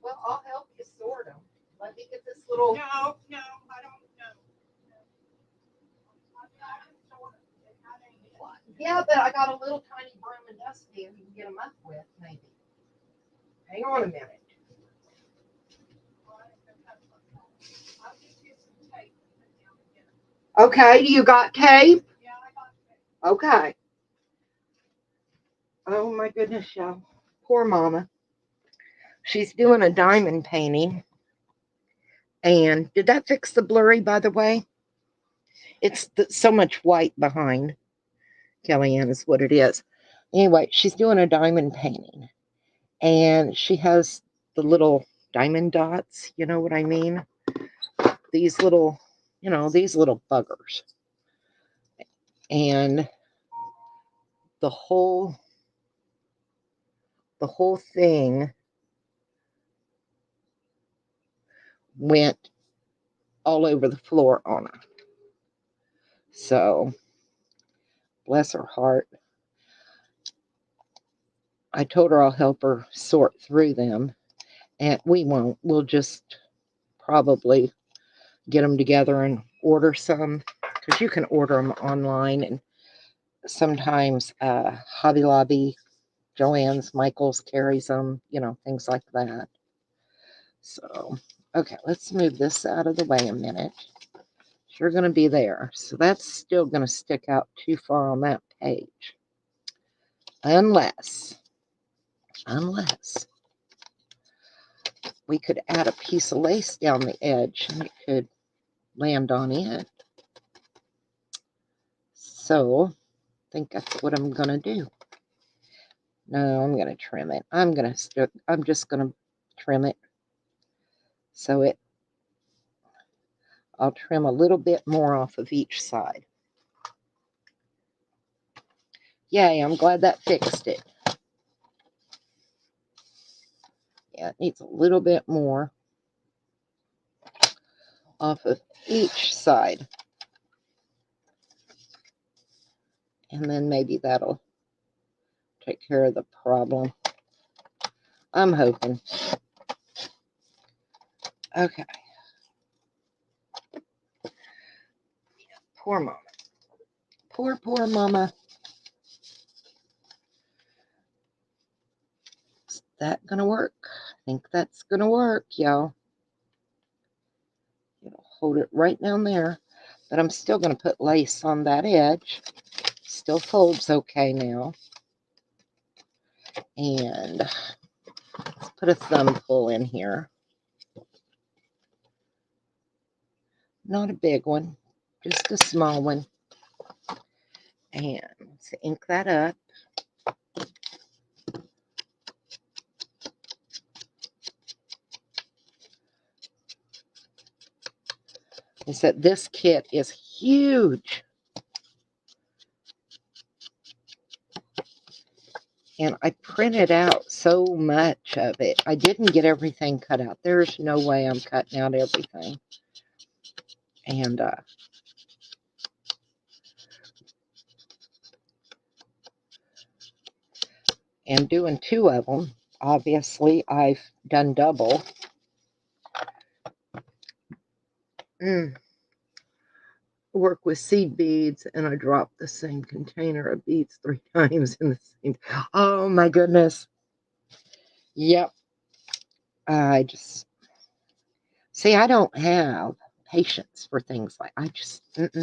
Well, I'll help you sort them. Let me get this little. No, I don't know. Yeah, but I got a little tiny broom and dustpan you can get them up with, maybe. Hang on a minute. Okay, you got tape? Yeah, I got tape. Okay. Oh my goodness, y'all. Poor Mama. She's doing a diamond painting. And did that fix the blurry, by the way? It's so much white behind. Kellyanne is what it is. Anyway, she's doing a diamond painting. And she has the little diamond dots. You know what I mean? These little, these little buggers. And the whole thing went all over the floor on her. So, bless her heart. I told her I'll help her sort through them. And we won't. We'll just probably get them together and order some. Because you can order them online. And sometimes Hobby Lobby, Joann's, Michael's carries them. You know, things like that. So, okay, let's move this out of the way a minute. You're going to be there. So that's still going to stick out too far on that page. Unless we could add a piece of lace down the edge and it could land on it. So I think that's what I'm going to do. No, I'm going to trim it. I'm just going to trim it. So I'll trim a little bit more off of each side. Yay, I'm glad that fixed it. Yeah, it needs a little bit more off of each side. And then maybe that'll take care of the problem. I'm hoping. Okay. Poor mama. Poor mama. Is that going to work? I think that's going to work, y'all. Hold it right down there. But I'm still going to put lace on that edge. Still folds okay now. And let's put a thumb pull in here. Not a big one, just a small one. And let's ink that up. Is that this kit is huge. And I printed out so much of it. I didn't get everything cut out. There's no way I'm cutting out everything. And doing 2 of them, obviously I've done double. Work with seed beads, and I dropped the same container of beads 3 times in the same. Oh my goodness. Yep. I just see. I don't have patience for things like. It's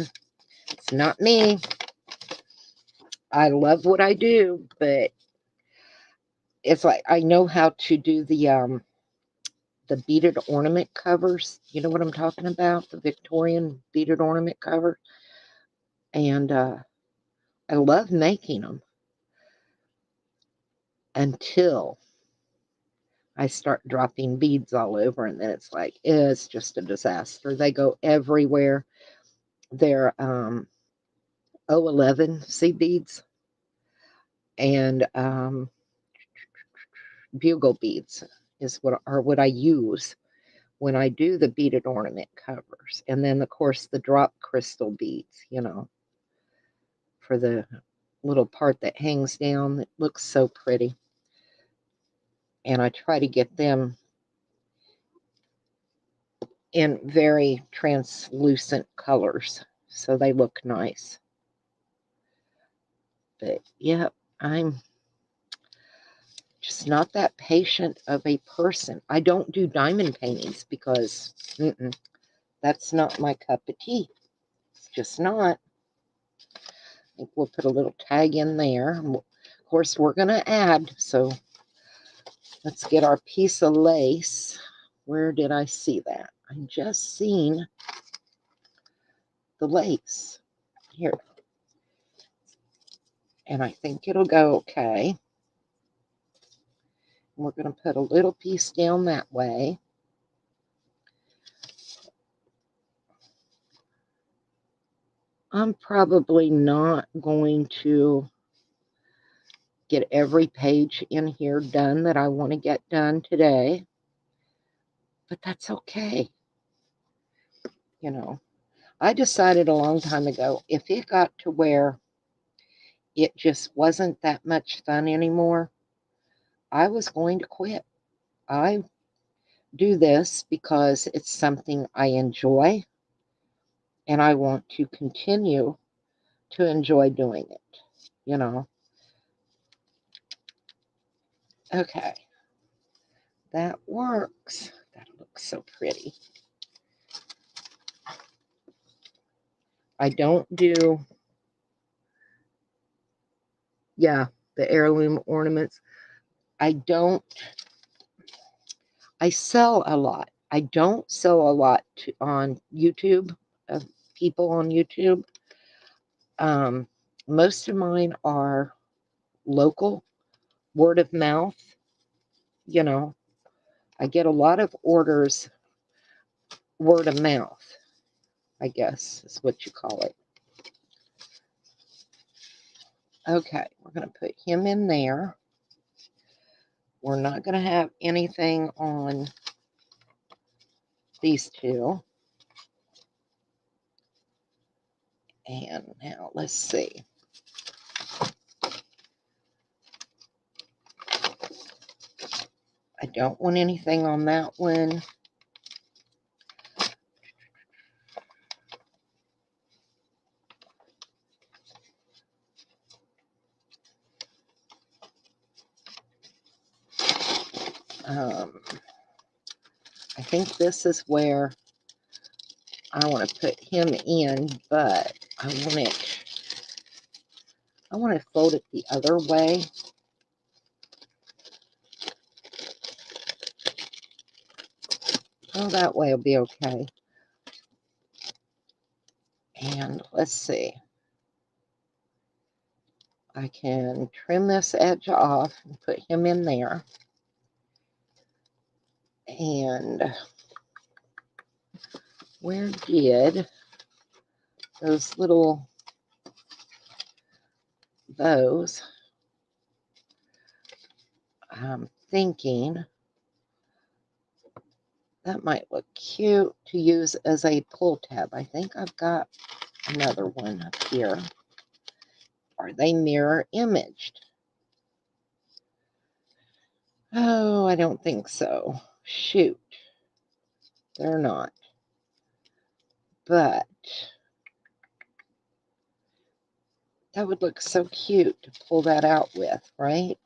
not me. I love what I do, but it's like I know how to do the beaded ornament covers. You know what I'm talking about? The Victorian beaded ornament cover. And I love making them until I start dropping beads all over, and then it's like, it's just a disaster. They go everywhere. They're 011 seed beads and bugle beads is what I use when I do the beaded ornament covers. And then, of course, the drop crystal beads, for the little part that hangs down. It looks so pretty. And I try to get them in very translucent colors so they look nice. But yeah, I'm just not that patient of a person. I don't do diamond paintings because that's not my cup of tea. It's just not. I think we'll put a little tag in there. Of course, we're going to add, so let's get our piece of lace. Where did I see that? I just seen the lace here. And I think it'll go okay. We're going to put a little piece down that way. I'm probably not going to get every page in here done that I want to get done today, but that's okay. I decided a long time ago, if it got to where it just wasn't that much fun anymore, I was going to quit. I do this because it's something I enjoy and I want to continue to enjoy doing it, you know. Okay, that works. That looks so pretty. I don't do, yeah, the heirloom ornaments. I don't, I sell a lot. I don't sell a lot on YouTube, of people on YouTube. Um, most of mine are local, word of mouth. You know, I get a lot of orders word of mouth, I guess is what you call it. Okay, we're going to put him in there. We're not going to have anything on these two. And now let's see. I don't want anything on that one. I think this is where I want to put him in, but I want to fold it the other way. Oh, that way will be okay. And let's see. I can trim this edge off and put him in there. And where did those little bows? I'm thinking that might look cute to use as a pull tab. I think I've got another one up here. Are they mirror imaged? Oh, I don't think so. Shoot. They're not. But that would look so cute to pull that out with, right?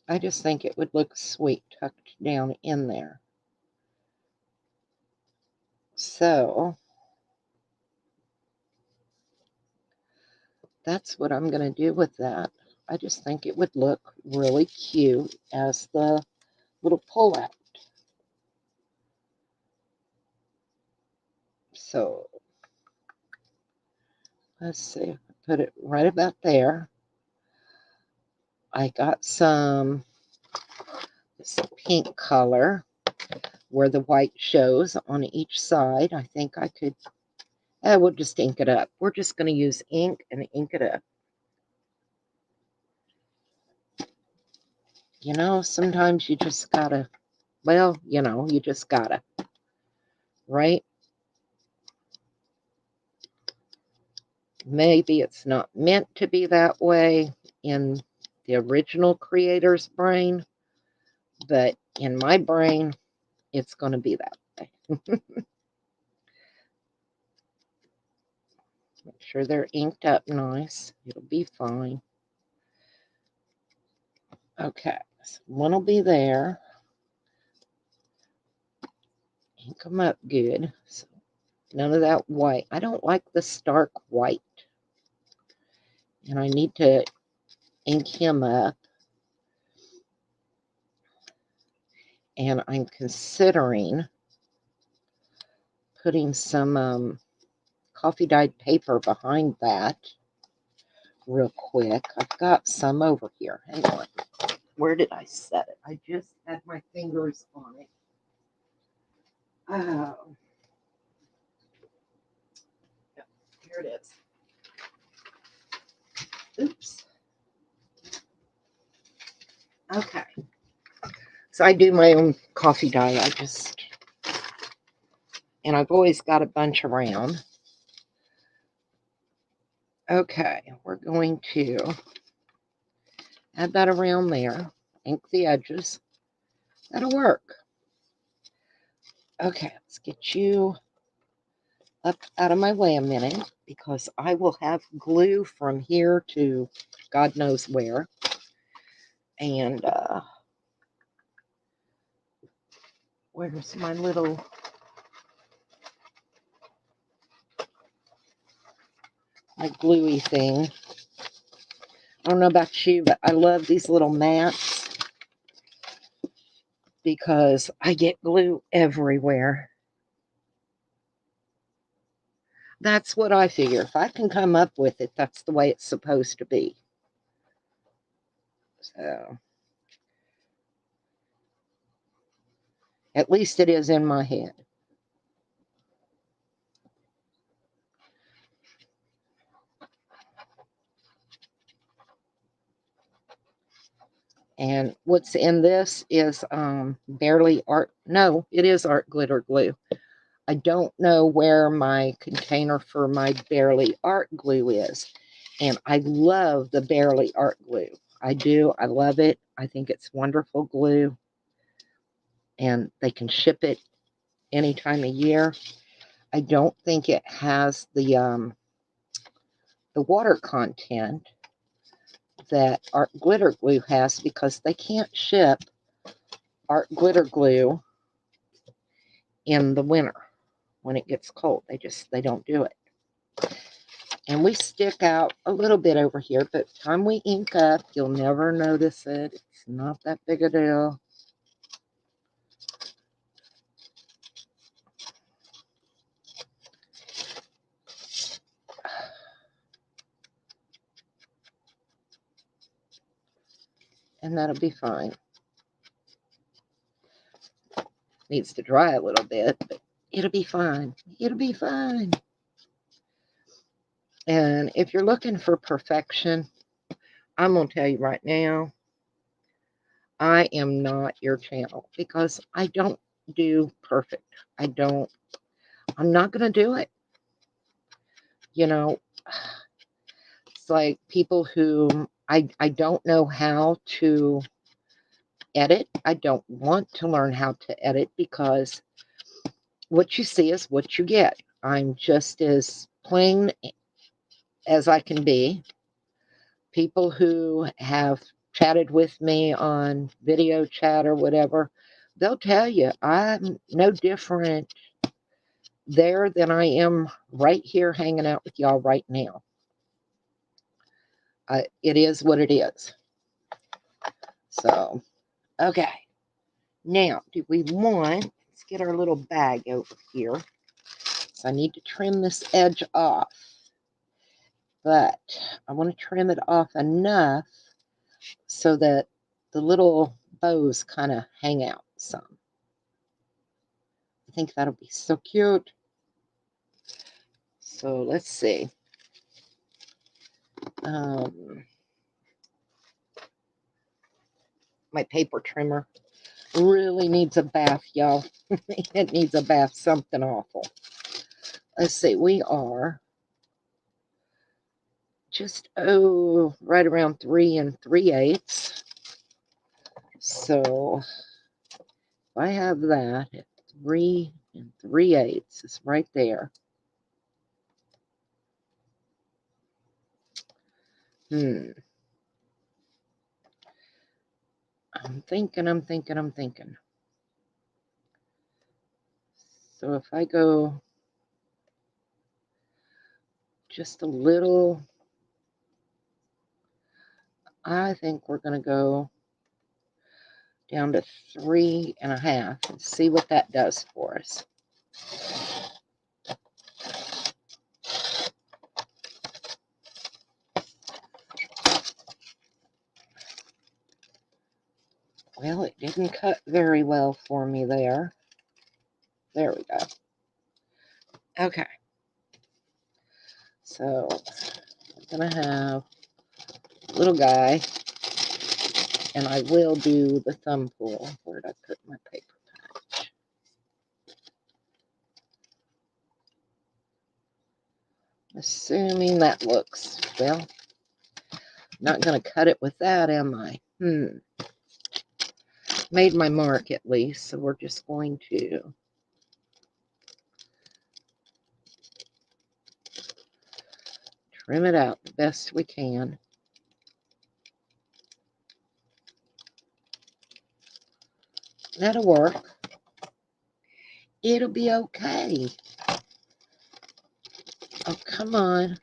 I just think it would look sweet tucked down in there. So that's what I'm going to do with that. I just think it would look really cute as the little pull out. So let's see, put it right about there. I got some this pink color where the white shows on each side. I think I could, we'll just ink it up. We're just going to use ink and ink it up. You know, sometimes you just gotta, well, you know, you just gotta, right? Maybe it's not meant to be that way in the original creator's brain, but in my brain, it's going to be that way. Make sure they're inked up nice. It'll be fine. Okay, so one will be there. Ink them up good. So none of that white. I don't like the stark white. And I need to ink him up. And I'm considering putting some coffee dyed paper behind that real quick. I've got some over here. Hang on. Where did I set it? I just had my fingers on it. Oh, here it is. Oops. Okay. I do my own coffee dye. And I've always got a bunch around. Okay, we're going to add that around there. Ink the edges. That'll work. Okay, let's get you up out of my way a minute because I will have glue from here to God knows where. And where's my little gluey thing? I don't know about you, but I love these little mats because I get glue everywhere. That's what I figure. If I can come up with it, that's the way it's supposed to be. So, at least it is in my head. And what's in this is barely art. No, it is art glitter glue. I don't know where my container for my barely art glue is. And I love the barely art glue. I do. I love it. I think it's wonderful glue. And they can ship it any time of year. I don't think it has the water content that art glitter glue has because they can't ship art glitter glue in the winter when it gets cold. They don't do it. And we stick out a little bit over here, but time we ink up, you'll never notice it. It's not that big a deal. And that'll be fine. Needs to dry a little bit, but it'll be fine. It'll be fine. And if you're looking for perfection, I'm going to tell you right now, I am not your channel because I don't do perfect. I'm not going to do it. You know, it's like people who I don't know how to edit. I don't want to learn how to edit because what you see is what you get. I'm just as plain as I can be. People who have chatted with me on video chat or whatever, they'll tell you I'm no different there than I am right here hanging out with y'all right now. It is what it is. So, okay. Now, do we want, let's get our little bag over here. So I need to trim this edge off. But I want to trim it off enough so that the little bows kind of hang out some. I think that'll be so cute. So let's see. My paper trimmer really needs a bath, y'all. It needs a bath, something awful. Let's see, we are just, right around 3 3/8. So if I have that at 3 3/8, it's right there. I'm thinking. So if I go just a little, I think we're going to go down to 3 1/2 and see what that does for us. Well, it didn't cut very well for me there. There we go. Okay. So I'm going to have a little guy. And I will do the thumb pull. Where did I put my paper patch? Assuming that looks, well, not going to cut it with that, am I? Made my mark at least, so we're just going to trim it out the best we can. That'll work. It'll be okay. Oh, come on.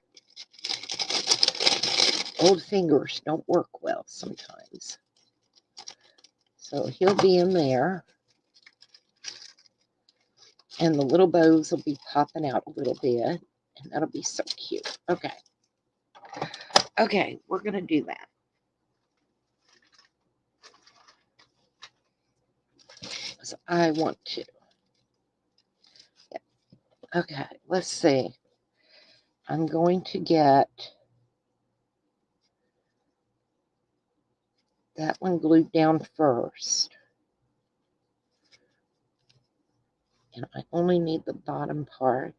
Old fingers don't work well sometimes. So he'll be in there. And the little bows will be popping out a little bit. And that'll be so cute. Okay. Okay, we're going to do that. So I want to. Yep. Okay, let's see. I'm going to get that one glued down first. And I only need the bottom part.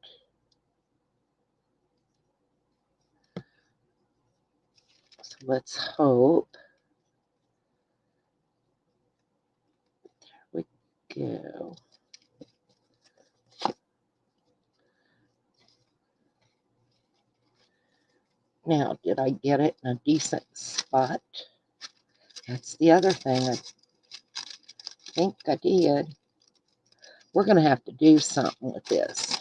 So let's hope. There we go. Now, did I get it in a decent spot? That's the other thing. I think I did. We're going to have to do something with this.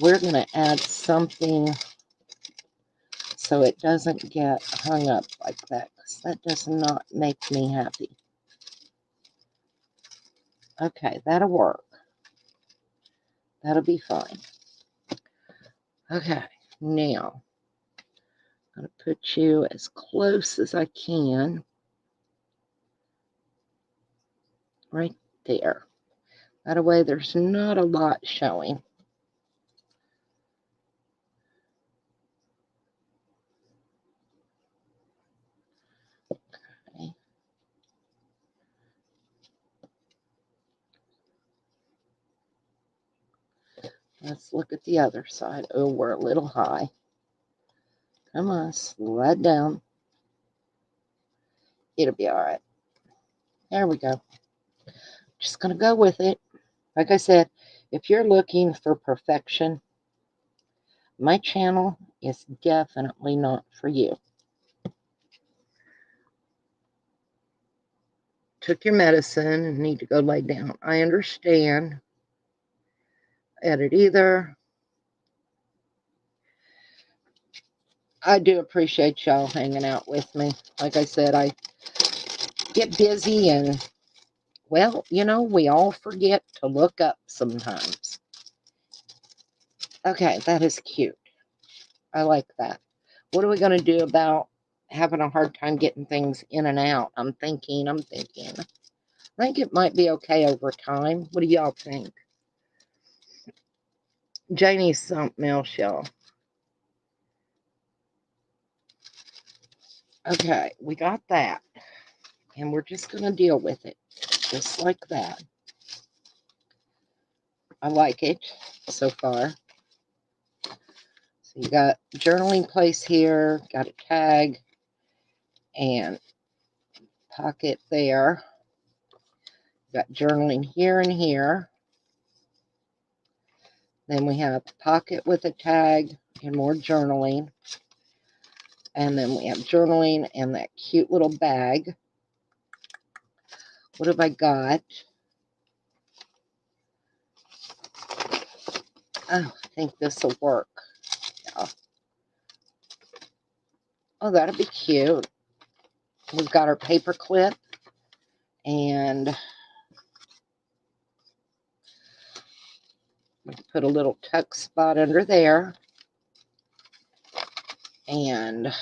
We're going to add something so it doesn't get hung up like that, because that does not make me happy. Okay, that'll work. That'll be fine. Okay, now I'm going to put you as close as I can. Right there. That way there's not a lot showing. Okay. Let's look at the other side. Oh, we're a little high. Come on, slide down. It'll be all right. There we go. Just going to go with it. Like I said, if you're looking for perfection, my channel is definitely not for you. Took your medicine and need to go lay down. I understand. Edit either. I do appreciate y'all hanging out with me. Like I said, I get busy and, well, you know, we all forget to look up sometimes. Okay, that is cute. I like that. What are we going to do about having a hard time getting things in and out? I'm thinking. I think it might be okay over time. What do y'all think? Janie's something else, y'all. Okay, we got that. And we're just going to deal with it. Just like that. I like it so far. So you got journaling place here. Got a tag. And pocket there. Got journaling here and here. Then we have pocket with a tag and more journaling. And then we have journaling and that cute little bag. What have I got? Oh, I think this will work. Yeah. Oh, that'll be cute. We've got our paper clip. And we put a little tuck spot under there. And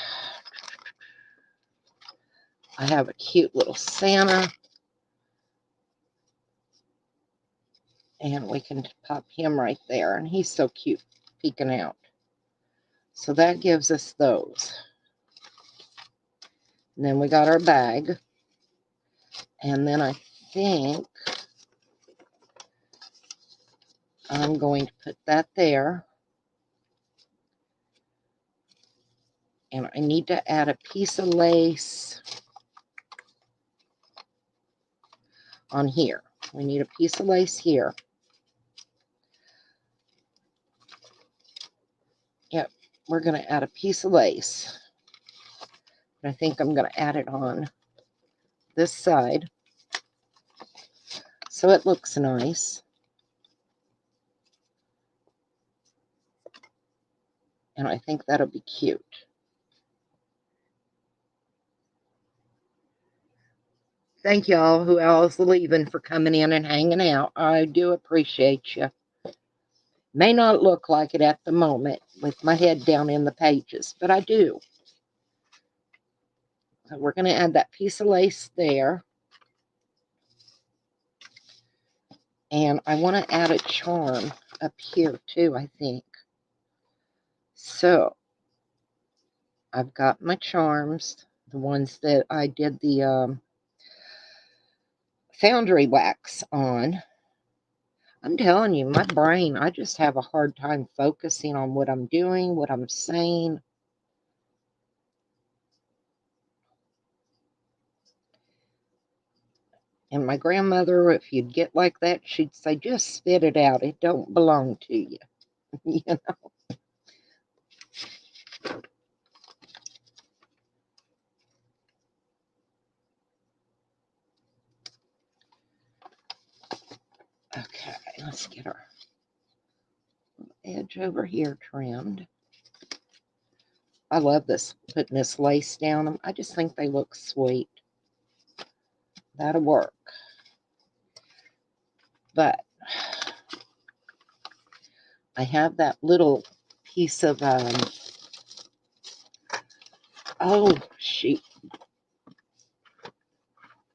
I have a cute little Santa. And we can pop him right there. And he's so cute peeking out. So that gives us those. And then we got our bag. And then I think I'm going to put that there. And I need to add a piece of lace on here. We need a piece of lace here. Yep, we're going to add a piece of lace. I think I'm going to add it on this side so it looks nice. And I think that'll be cute. Thank y'all who else leaving for coming in and hanging out. I do appreciate you. May not look like it at the moment with my head down in the pages, but I do. So we're going to add that piece of lace there. And I want to add a charm up here too, I think. So I've got my charms, the ones that I did the foundry wax on. I'm telling you, my brain, I just have a hard time focusing on what I'm doing, what I'm saying. And my grandmother, if you'd get like that, she'd say, just spit it out. It don't belong to you. You know? Okay, let's get our edge over here trimmed. I love this, putting this lace down them. I just think they look sweet. That'll work. But I have that little piece of, oh, shoot.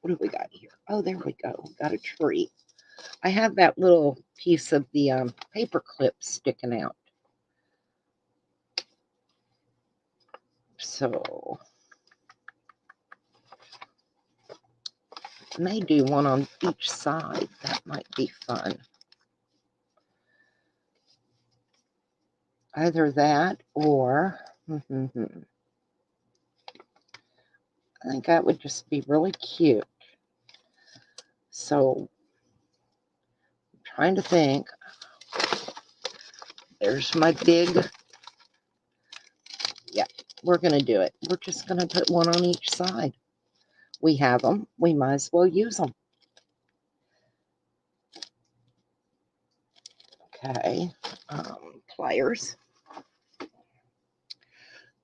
What do we got here? Oh, there we go. We got a tree. I have that little piece of the paper clip sticking out. So I may do one on each side. That might be fun. Either that or I think that would just be really cute. So I'm trying to think. There's my big, yeah, we're going to do it. We're just going to put one on each side. We have them. We might as well use them. Okay, pliers.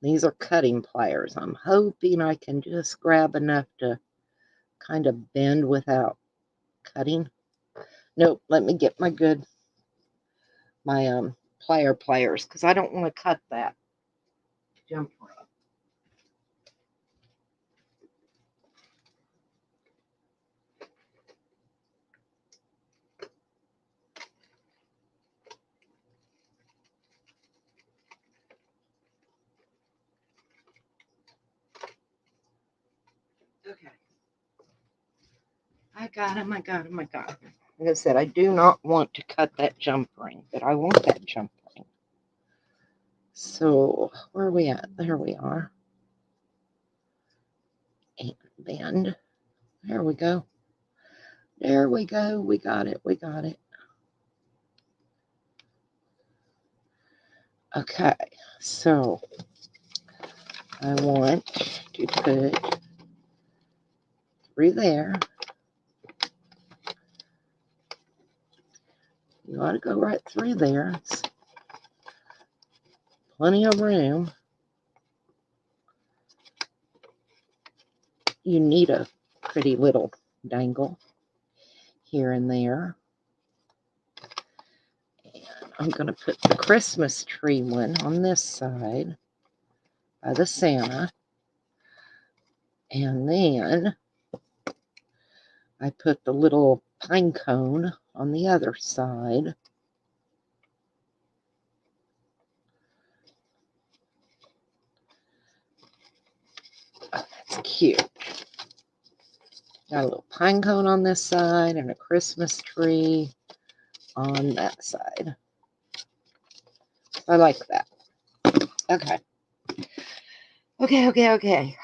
These are cutting pliers. I'm hoping I can just grab enough to kind of bend without cutting. Nope, let me get my pliers, because I don't want to cut that jump rope. Okay. I got him. Like I said, I do not want to cut that jump ring, but I want that jump ring. So, where are we at? There we are. And bend. There we go. There we go. We got it. We got it. Okay. So, I want to put through there. You ought to go right through there. It's plenty of room. You need a pretty little dangle here and there. And I'm going to put the Christmas tree one on this side by the Santa. And then I put the little pine cone on the other side. Oh, that's cute. Got a little pine cone on this side and a Christmas tree on that side. I like that. Okay. Okay.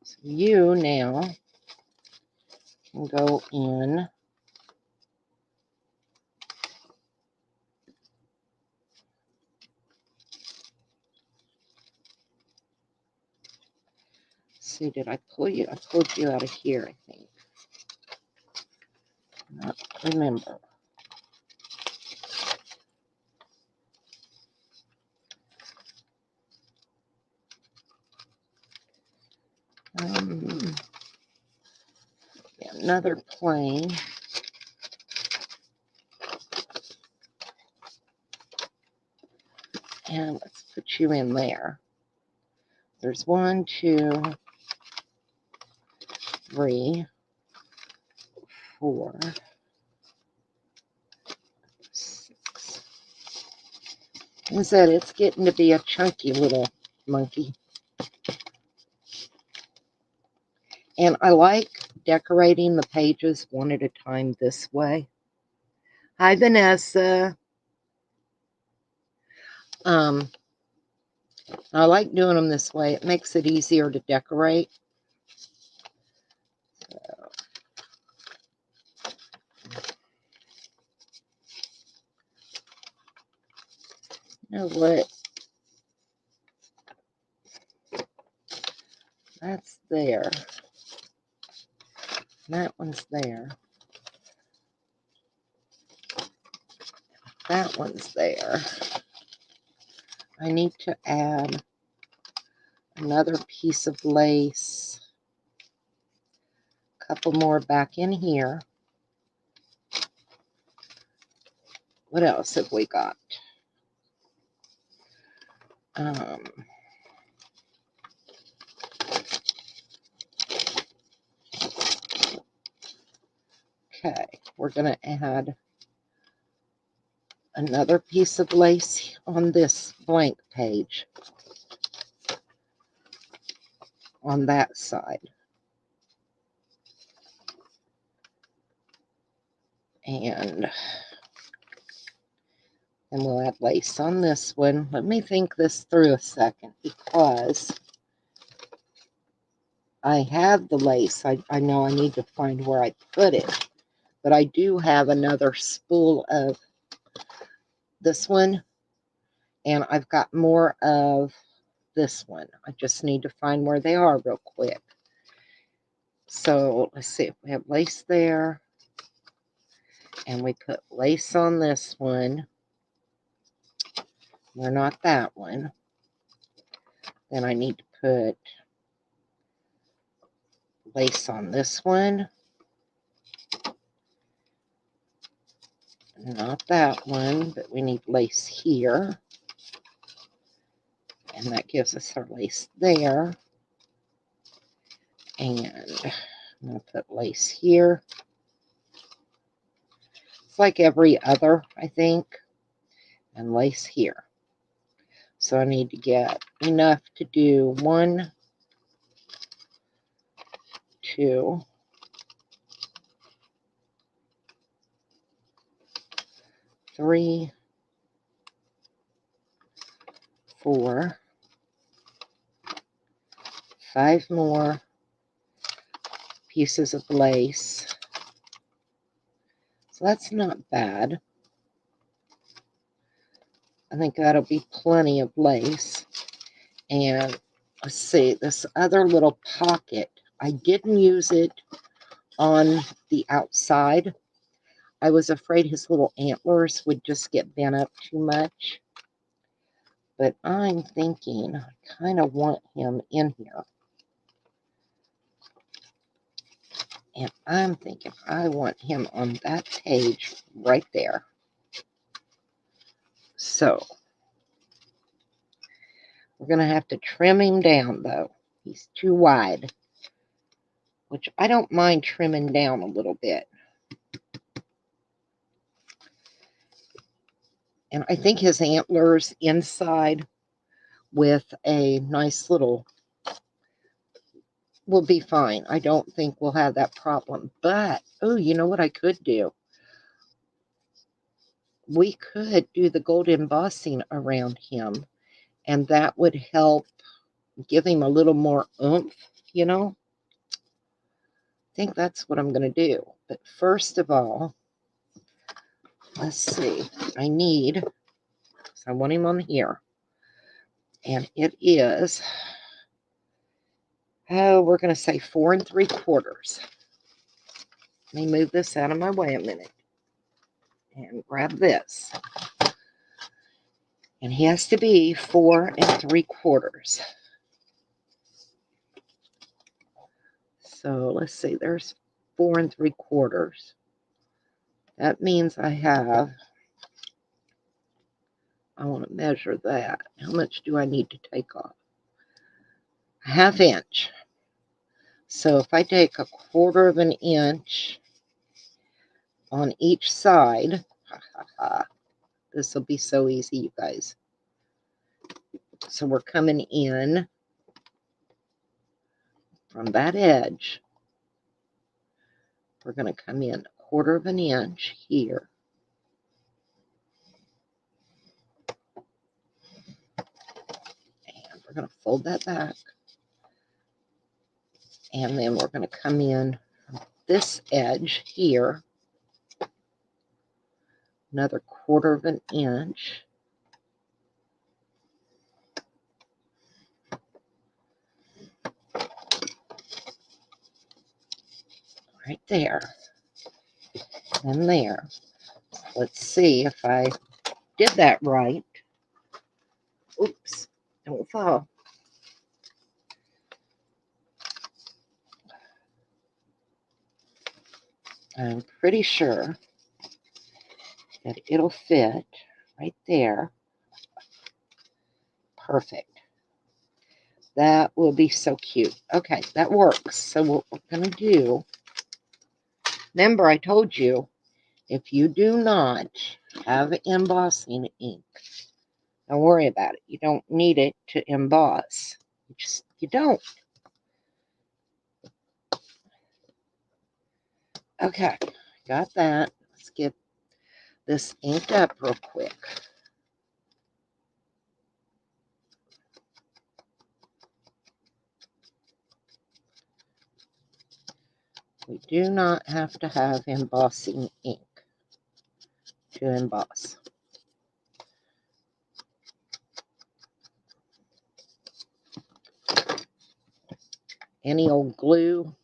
So you now can go in. See, did I pull you? I pulled you out of here, I think. Not remember. Another plane. And let's put you in there. There's 1, 2, 3, 4, 6. I said it's getting to be a chunky little monkey. And I like decorating the pages one at a time this way. Hi, Vanessa. I like doing them this way. It makes it easier to decorate. So, you know what? That's there. That one's there. That one's there. I need to add another piece of lace. A couple more back in here. What else have we got? Okay, we're going to add another piece of lace on this blank page on that side. And then we'll add lace on this one. Let me think this through a second, because I have the lace. I know I need to find where I put it. But I do have another spool of this one. And I've got more of this one. I just need to find where they are real quick. So let's see if we have lace there. And we put lace on this one. We're not that one. Then I need to put lace on this one. Not that one, but we need lace here. And that gives us our lace there. And I'm going to put lace here. It's like every other, I think. And lace here. So I need to get enough to do 1, 2, 3, 4, 5 more pieces of lace. So that's not bad. I think that'll be plenty of lace. And let's see, this other little pocket, I didn't use it on the outside. I was afraid his little antlers would just get bent up too much. But I'm thinking I kind of want him in here. And I'm thinking I want him on that page right there. So we're going to have to trim him down, though. He's too wide, which I don't mind trimming down a little bit. And I think his antlers inside with a nice little will be fine. I don't think we'll have that problem. But, oh, you know what I could do? We could do the gold embossing around him, and that would help give him a little more oomph, you know? I think that's what I'm going to do. But first of all, let's see. I want him on here. And it is, we're going to say 4 3/4. Let me move this out of my way a minute and grab this. And he has to be 4 3/4. So let's see, there's 4 3/4. That means I want to measure that. How much do I need to take off? A 1/2 inch. So if I take 1/4 of an inch on each side, this will be so easy, you guys. So we're coming in from that edge. We're going to come in 1/4 of an inch here. And we're going to fold that back. And then we're going to come in from this edge here. Another 1/4 of an inch. Right there. And there. Let's see if I did that right. Oops. Don't fall. I'm pretty sure that it'll fit right there. Perfect. That will be so cute. Okay, that works. So what we're going to do, remember I told you, if you do not have embossing ink, don't worry about it. You don't need it to emboss. You don't. Okay, got that. Let's get this inked up real quick. We do not have to have embossing ink to emboss. Any old glue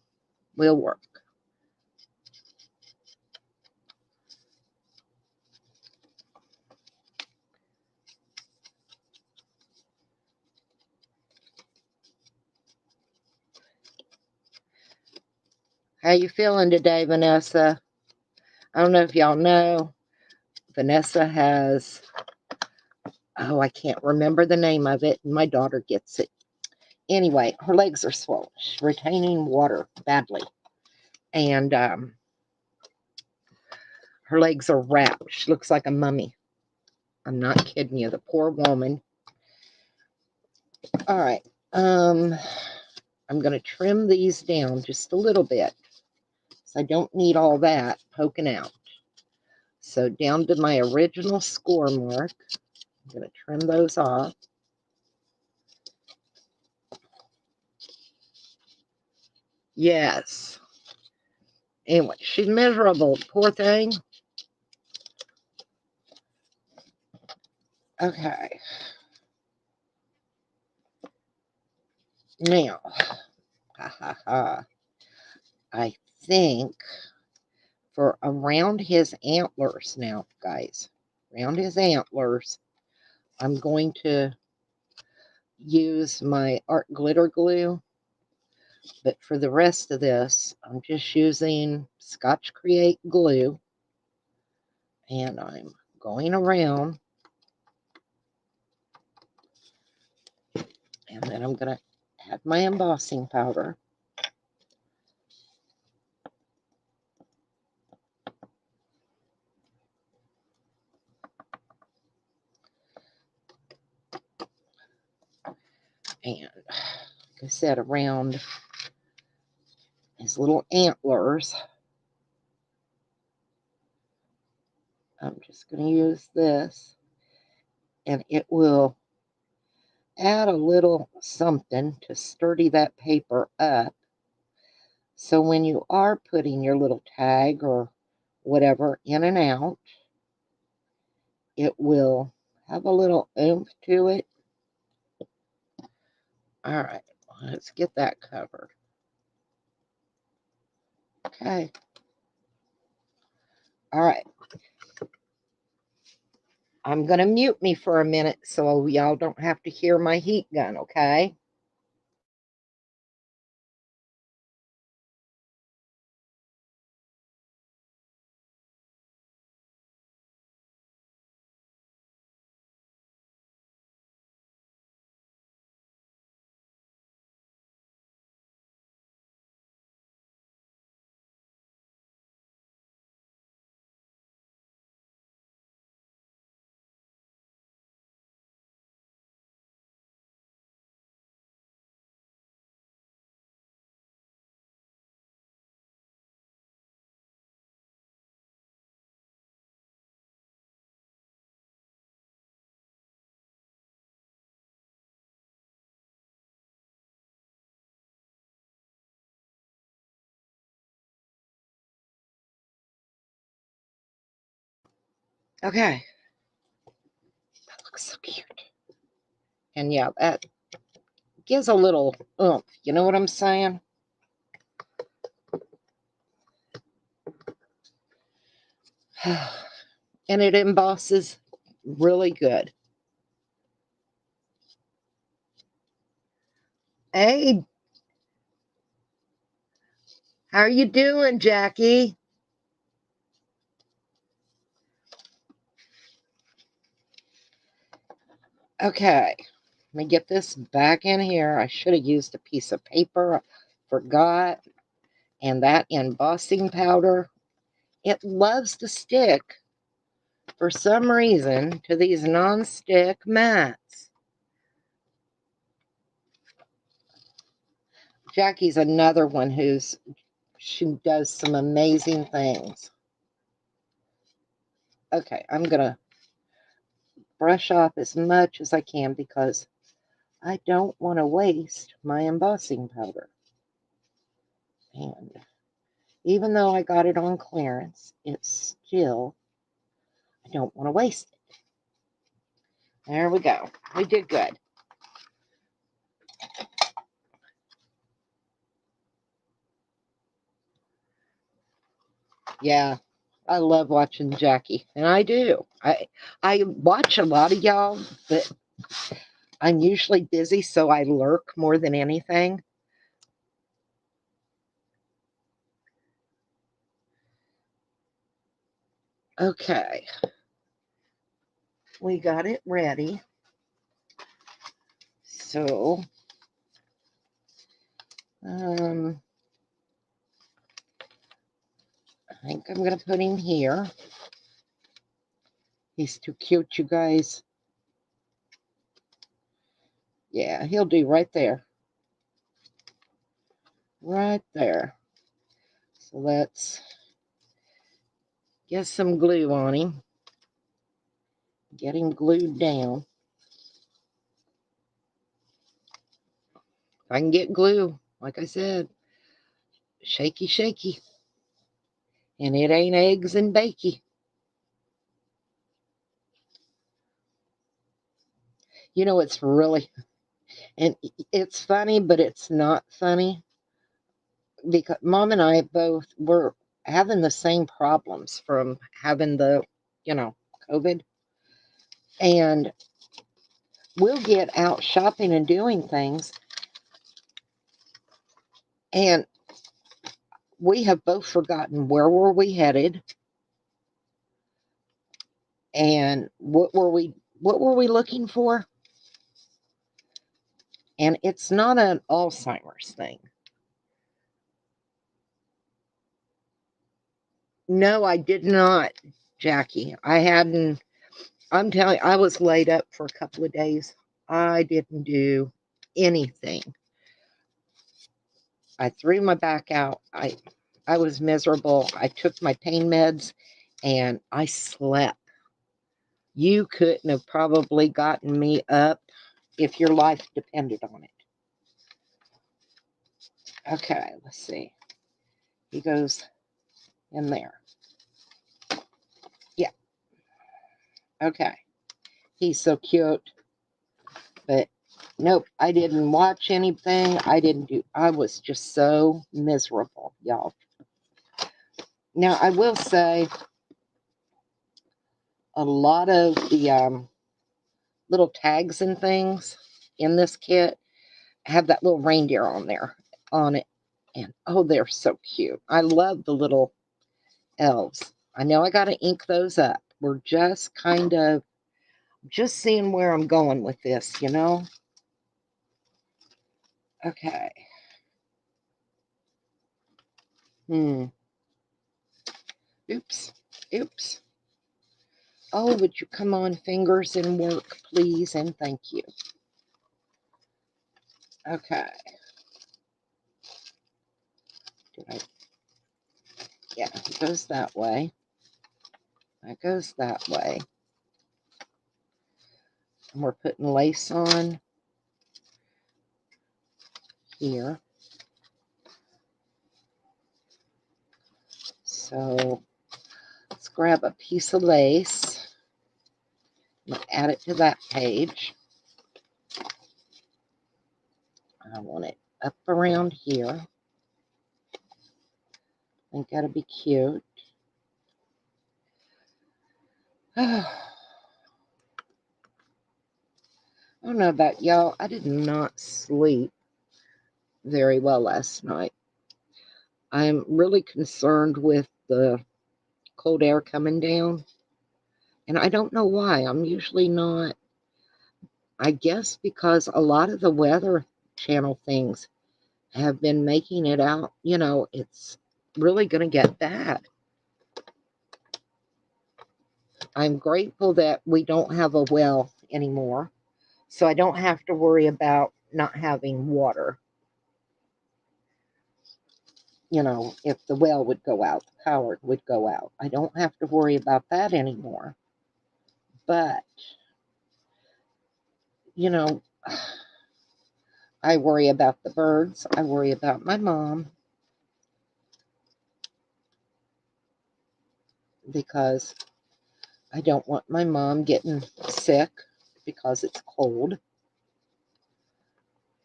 will work. How you feeling today, Vanessa? I don't know if y'all know, Vanessa has, I can't remember the name of it, and my daughter gets it. Anyway, her legs are swollen. She's retaining water badly. And her legs are wrapped. She looks like a mummy. I'm not kidding you. The poor woman. All right. I'm going to trim these down just a little bit. So I don't need all that poking out. So down to my original score mark. I'm going to trim those off. Yes. Anyway, she's miserable. Poor thing. Okay. Now, I think for around his antlers now, guys, around his antlers, I'm going to use my art glitter glue. But for the rest of this, I'm just using Scotch Create glue. And I'm going around. And then I'm going to add my embossing powder. And like I said, around these little antlers. I'm just going to use this, and it will add a little something to sturdy that paper up. So when you are putting your little tag or whatever in and out, it will have a little oomph to it. All right, let's get that covered. Okay. All right. I'm going to mute me for a minute so y'all don't have to hear my heat gun, okay? Okay. That looks so cute. And yeah, that gives a little oomph. You know what I'm saying? And it embosses really good. Hey, how are you doing, Jackie? Okay, let me get this back in here. I should have used a piece of paper. I forgot. And that embossing powder, it loves to stick for some reason to these non-stick mats. Jackie's another one she does some amazing things. Okay, I'm gonna brush off as much as I can because I don't want to waste my embossing powder. And even though I got it on clearance, it's still, I don't want to waste it. There we go. We did good. Yeah, I love watching Jackie, and I do. I watch a lot of y'all, but I'm usually busy, so I lurk more than anything. Okay, we got it ready. So, I think I'm gonna put him here. He's too cute, you guys. Yeah, he'll do right there. Right there. So let's get some glue on him. Get him glued down. If I can get glue, like I said, shaky, shaky. And it ain't eggs and bakey. You know, it's really, and it's funny, but it's not funny because Mom and I both were having the same problems from having the, COVID. And we'll get out shopping and doing things. And we have both forgotten where were we headed and what were we looking for? And it's not an Alzheimer's thing. No, I did not, Jackie. I hadn't. I'm telling you, I was laid up for a couple of days. I didn't do anything. I threw my back out. I was miserable. I took my pain meds and I slept. You couldn't have probably gotten me up if your life depended on it. Okay, let's see. He goes in there. Yeah. Okay. He's so cute. But nope, I didn't watch anything. I was just so miserable, y'all. Now, I will say a lot of the little tags and things in this kit have that little reindeer on it. And oh, they're so cute. I love the little elves. I know I got to ink those up. We're just kind of just seeing where I'm going with this, you know? Okay. Oops. Oops. Oh, would you come on, fingers, and work, please? And thank you. Okay. Yeah, it goes that way. That goes that way. And we're putting lace on here. So let's grab a piece of lace and add it to that page. I want it up around here. I think that'll be cute. I don't know about y'all. I did not sleep very well last night. I'm really concerned with the cold air coming down. And I don't know why. I'm usually not. I guess because a lot of the weather channel things have been making it out, it's really going to get bad. I'm grateful that we don't have a well anymore, so I don't have to worry about not having water. If the well would go out, the power would go out. I don't have to worry about that anymore. But, I worry about the birds. I worry about my mom. Because I don't want my mom getting sick because it's cold.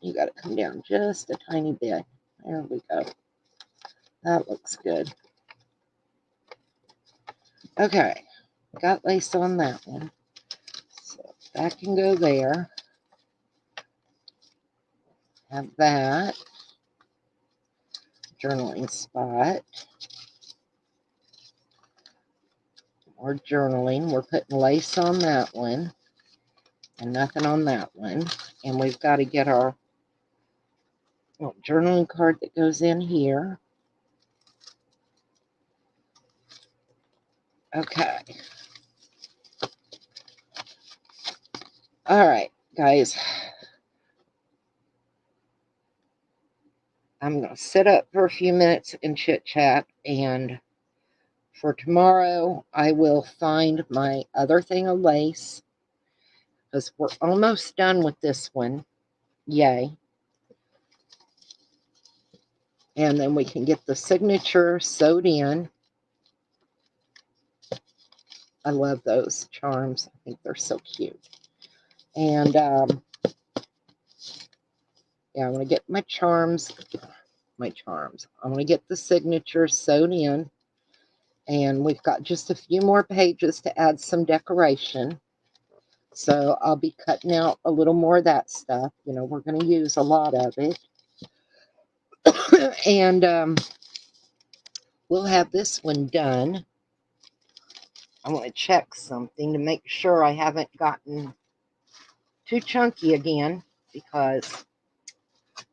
You got to come down just a tiny bit. There we go. That looks good. Okay, got lace on that one. So that can go there. Have that. Journaling spot. We're journaling. We're putting lace on that one. And nothing on that one. And we've got to get our journaling card that goes in here. Okay. All right, guys. I'm going to sit up for a few minutes and chit chat. And for tomorrow, I will find my other thing of lace. Because we're almost done with this one. Yay. And then we can get the signature sewed in. I love those charms. I think they're so cute. And yeah, I want to get my charms. I want to get the signature sewed in. And we've got just a few more pages to add some decoration. So I'll be cutting out a little more of that stuff. We're going to use a lot of it. And we'll have this one done. I want to check something to make sure I haven't gotten too chunky again, because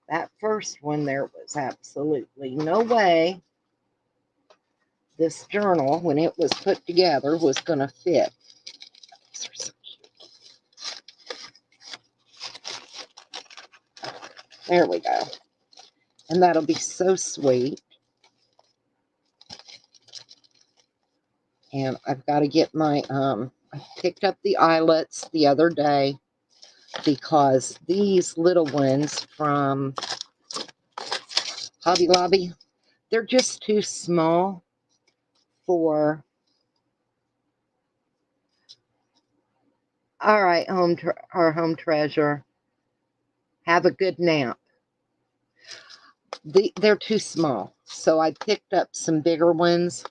that first one there was absolutely no way this journal, when it was put together, was going to fit. These are so cute. There we go. And that'll be so sweet. And I've got to get my, I picked up the eyelets the other day because these little ones from Hobby Lobby, they're just too small for. All right, our home treasure. Have a good nap. They're too small. So I picked up some bigger ones.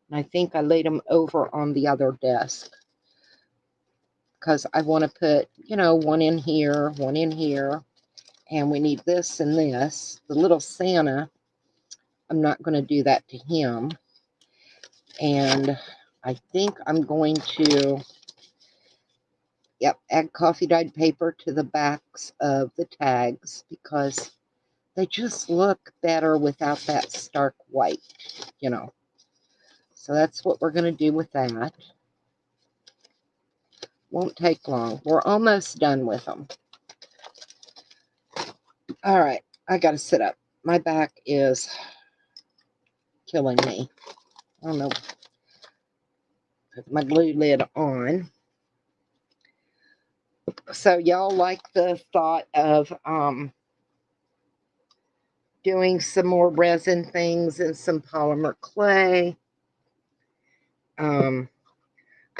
And I think I laid them over on the other desk. Because I want to put, one in here, one in here. And we need this and this. The little Santa, I'm not going to do that to him. And I think I'm going to, add coffee dyed paper to the backs of the tags because they just look better without that stark white, So that's what we're going to do with that. Won't take long. We're almost done with them. All right, I got to sit up. My back is killing me. I don't know. Put my glue lid on. So y'all like the thought of doing some more resin things and some polymer clay. I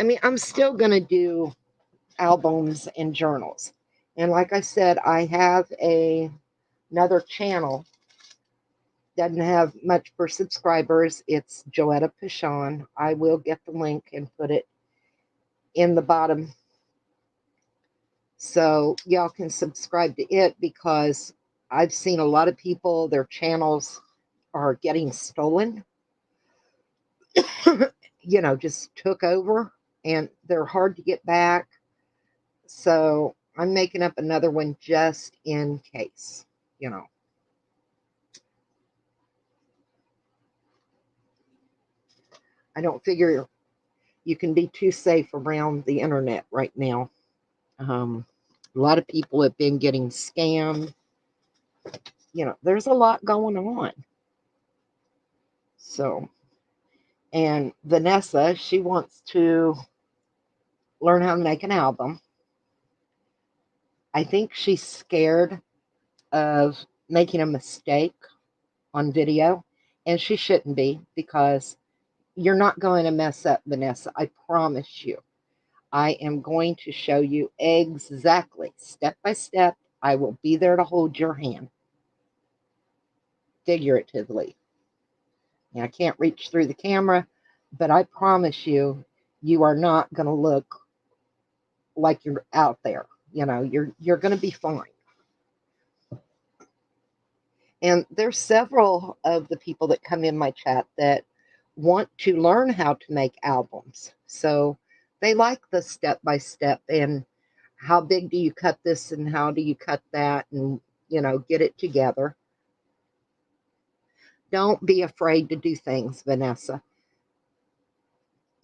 mean, I'm still going to do albums and journals. And like I said, I have another channel. Doesn't have much for subscribers. It's Joetta Pichon. I will get the link and put it in the bottom so y'all can subscribe to it because I've seen a lot of people, their channels are getting stolen. Just took over and they're hard to get back. So I'm making up another one just in case, I don't figure you can be too safe around the internet right now. A lot of people have been getting scammed. There's a lot going on. So, and Vanessa, she wants to learn how to make an album. I think she's scared of making a mistake on video, and she shouldn't be because you're not going to mess up, Vanessa. I promise you. I am going to show you exactly, step by step. I will be there to hold your hand, figuratively. And I can't reach through the camera, but I promise you, you are not going to look like you're out there. You're going to be fine. And there's several of the people that come in my chat that want to learn how to make albums. So they like the step by step and how big do you cut this and how do you cut that and, get it together. Don't be afraid to do things, Vanessa.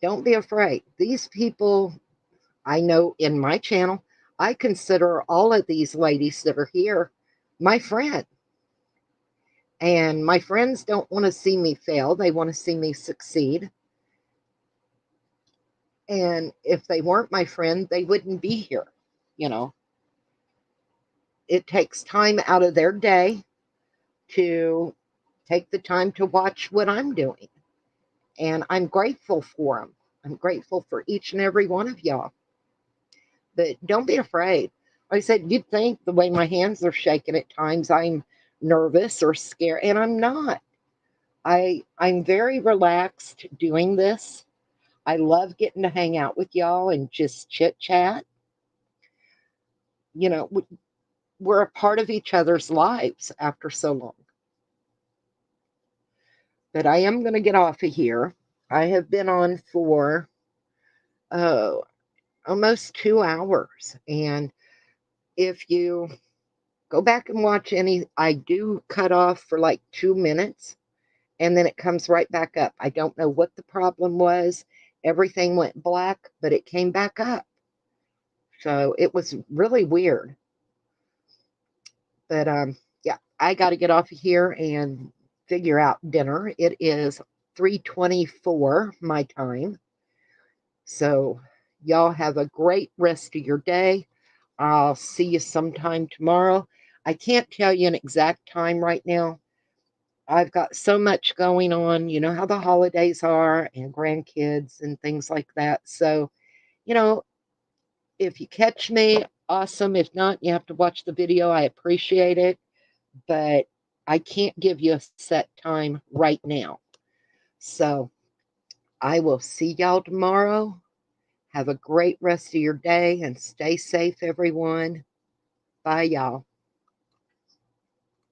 Don't be afraid. These people I know in my channel, I consider all of these ladies that are here my friend. And my friends don't want to see me fail. They want to see me succeed. And if they weren't my friend, they wouldn't be here. It takes time out of their day to take the time to watch what I'm doing. And I'm grateful for them. I'm grateful for each and every one of y'all. But don't be afraid. Like I said, you'd think the way my hands are shaking at times, I'm nervous or scared, and I'm not. I'm very relaxed doing this. I love getting to hang out with y'all and just chit chat. We're a part of each other's lives after so long. But I am going to get off of here. I have been on for almost 2 hours. And if you go back and watch I do cut off for like 2 minutes and then it comes right back up. I don't know what the problem was. Everything went black, but it came back up. So it was really weird. But yeah, I got to get off of here and figure out dinner. It is 3:24 my time. So y'all have a great rest of your day. I'll see you sometime tomorrow. I can't tell you an exact time right now. I've got so much going on. You know how the holidays are and grandkids and things like that. So, you know, if you catch me, awesome. If not, you have to watch the video. I appreciate it. But I can't give you a set time right now. So I will see y'all tomorrow. Have a great rest of your day and stay safe, everyone. Bye, y'all.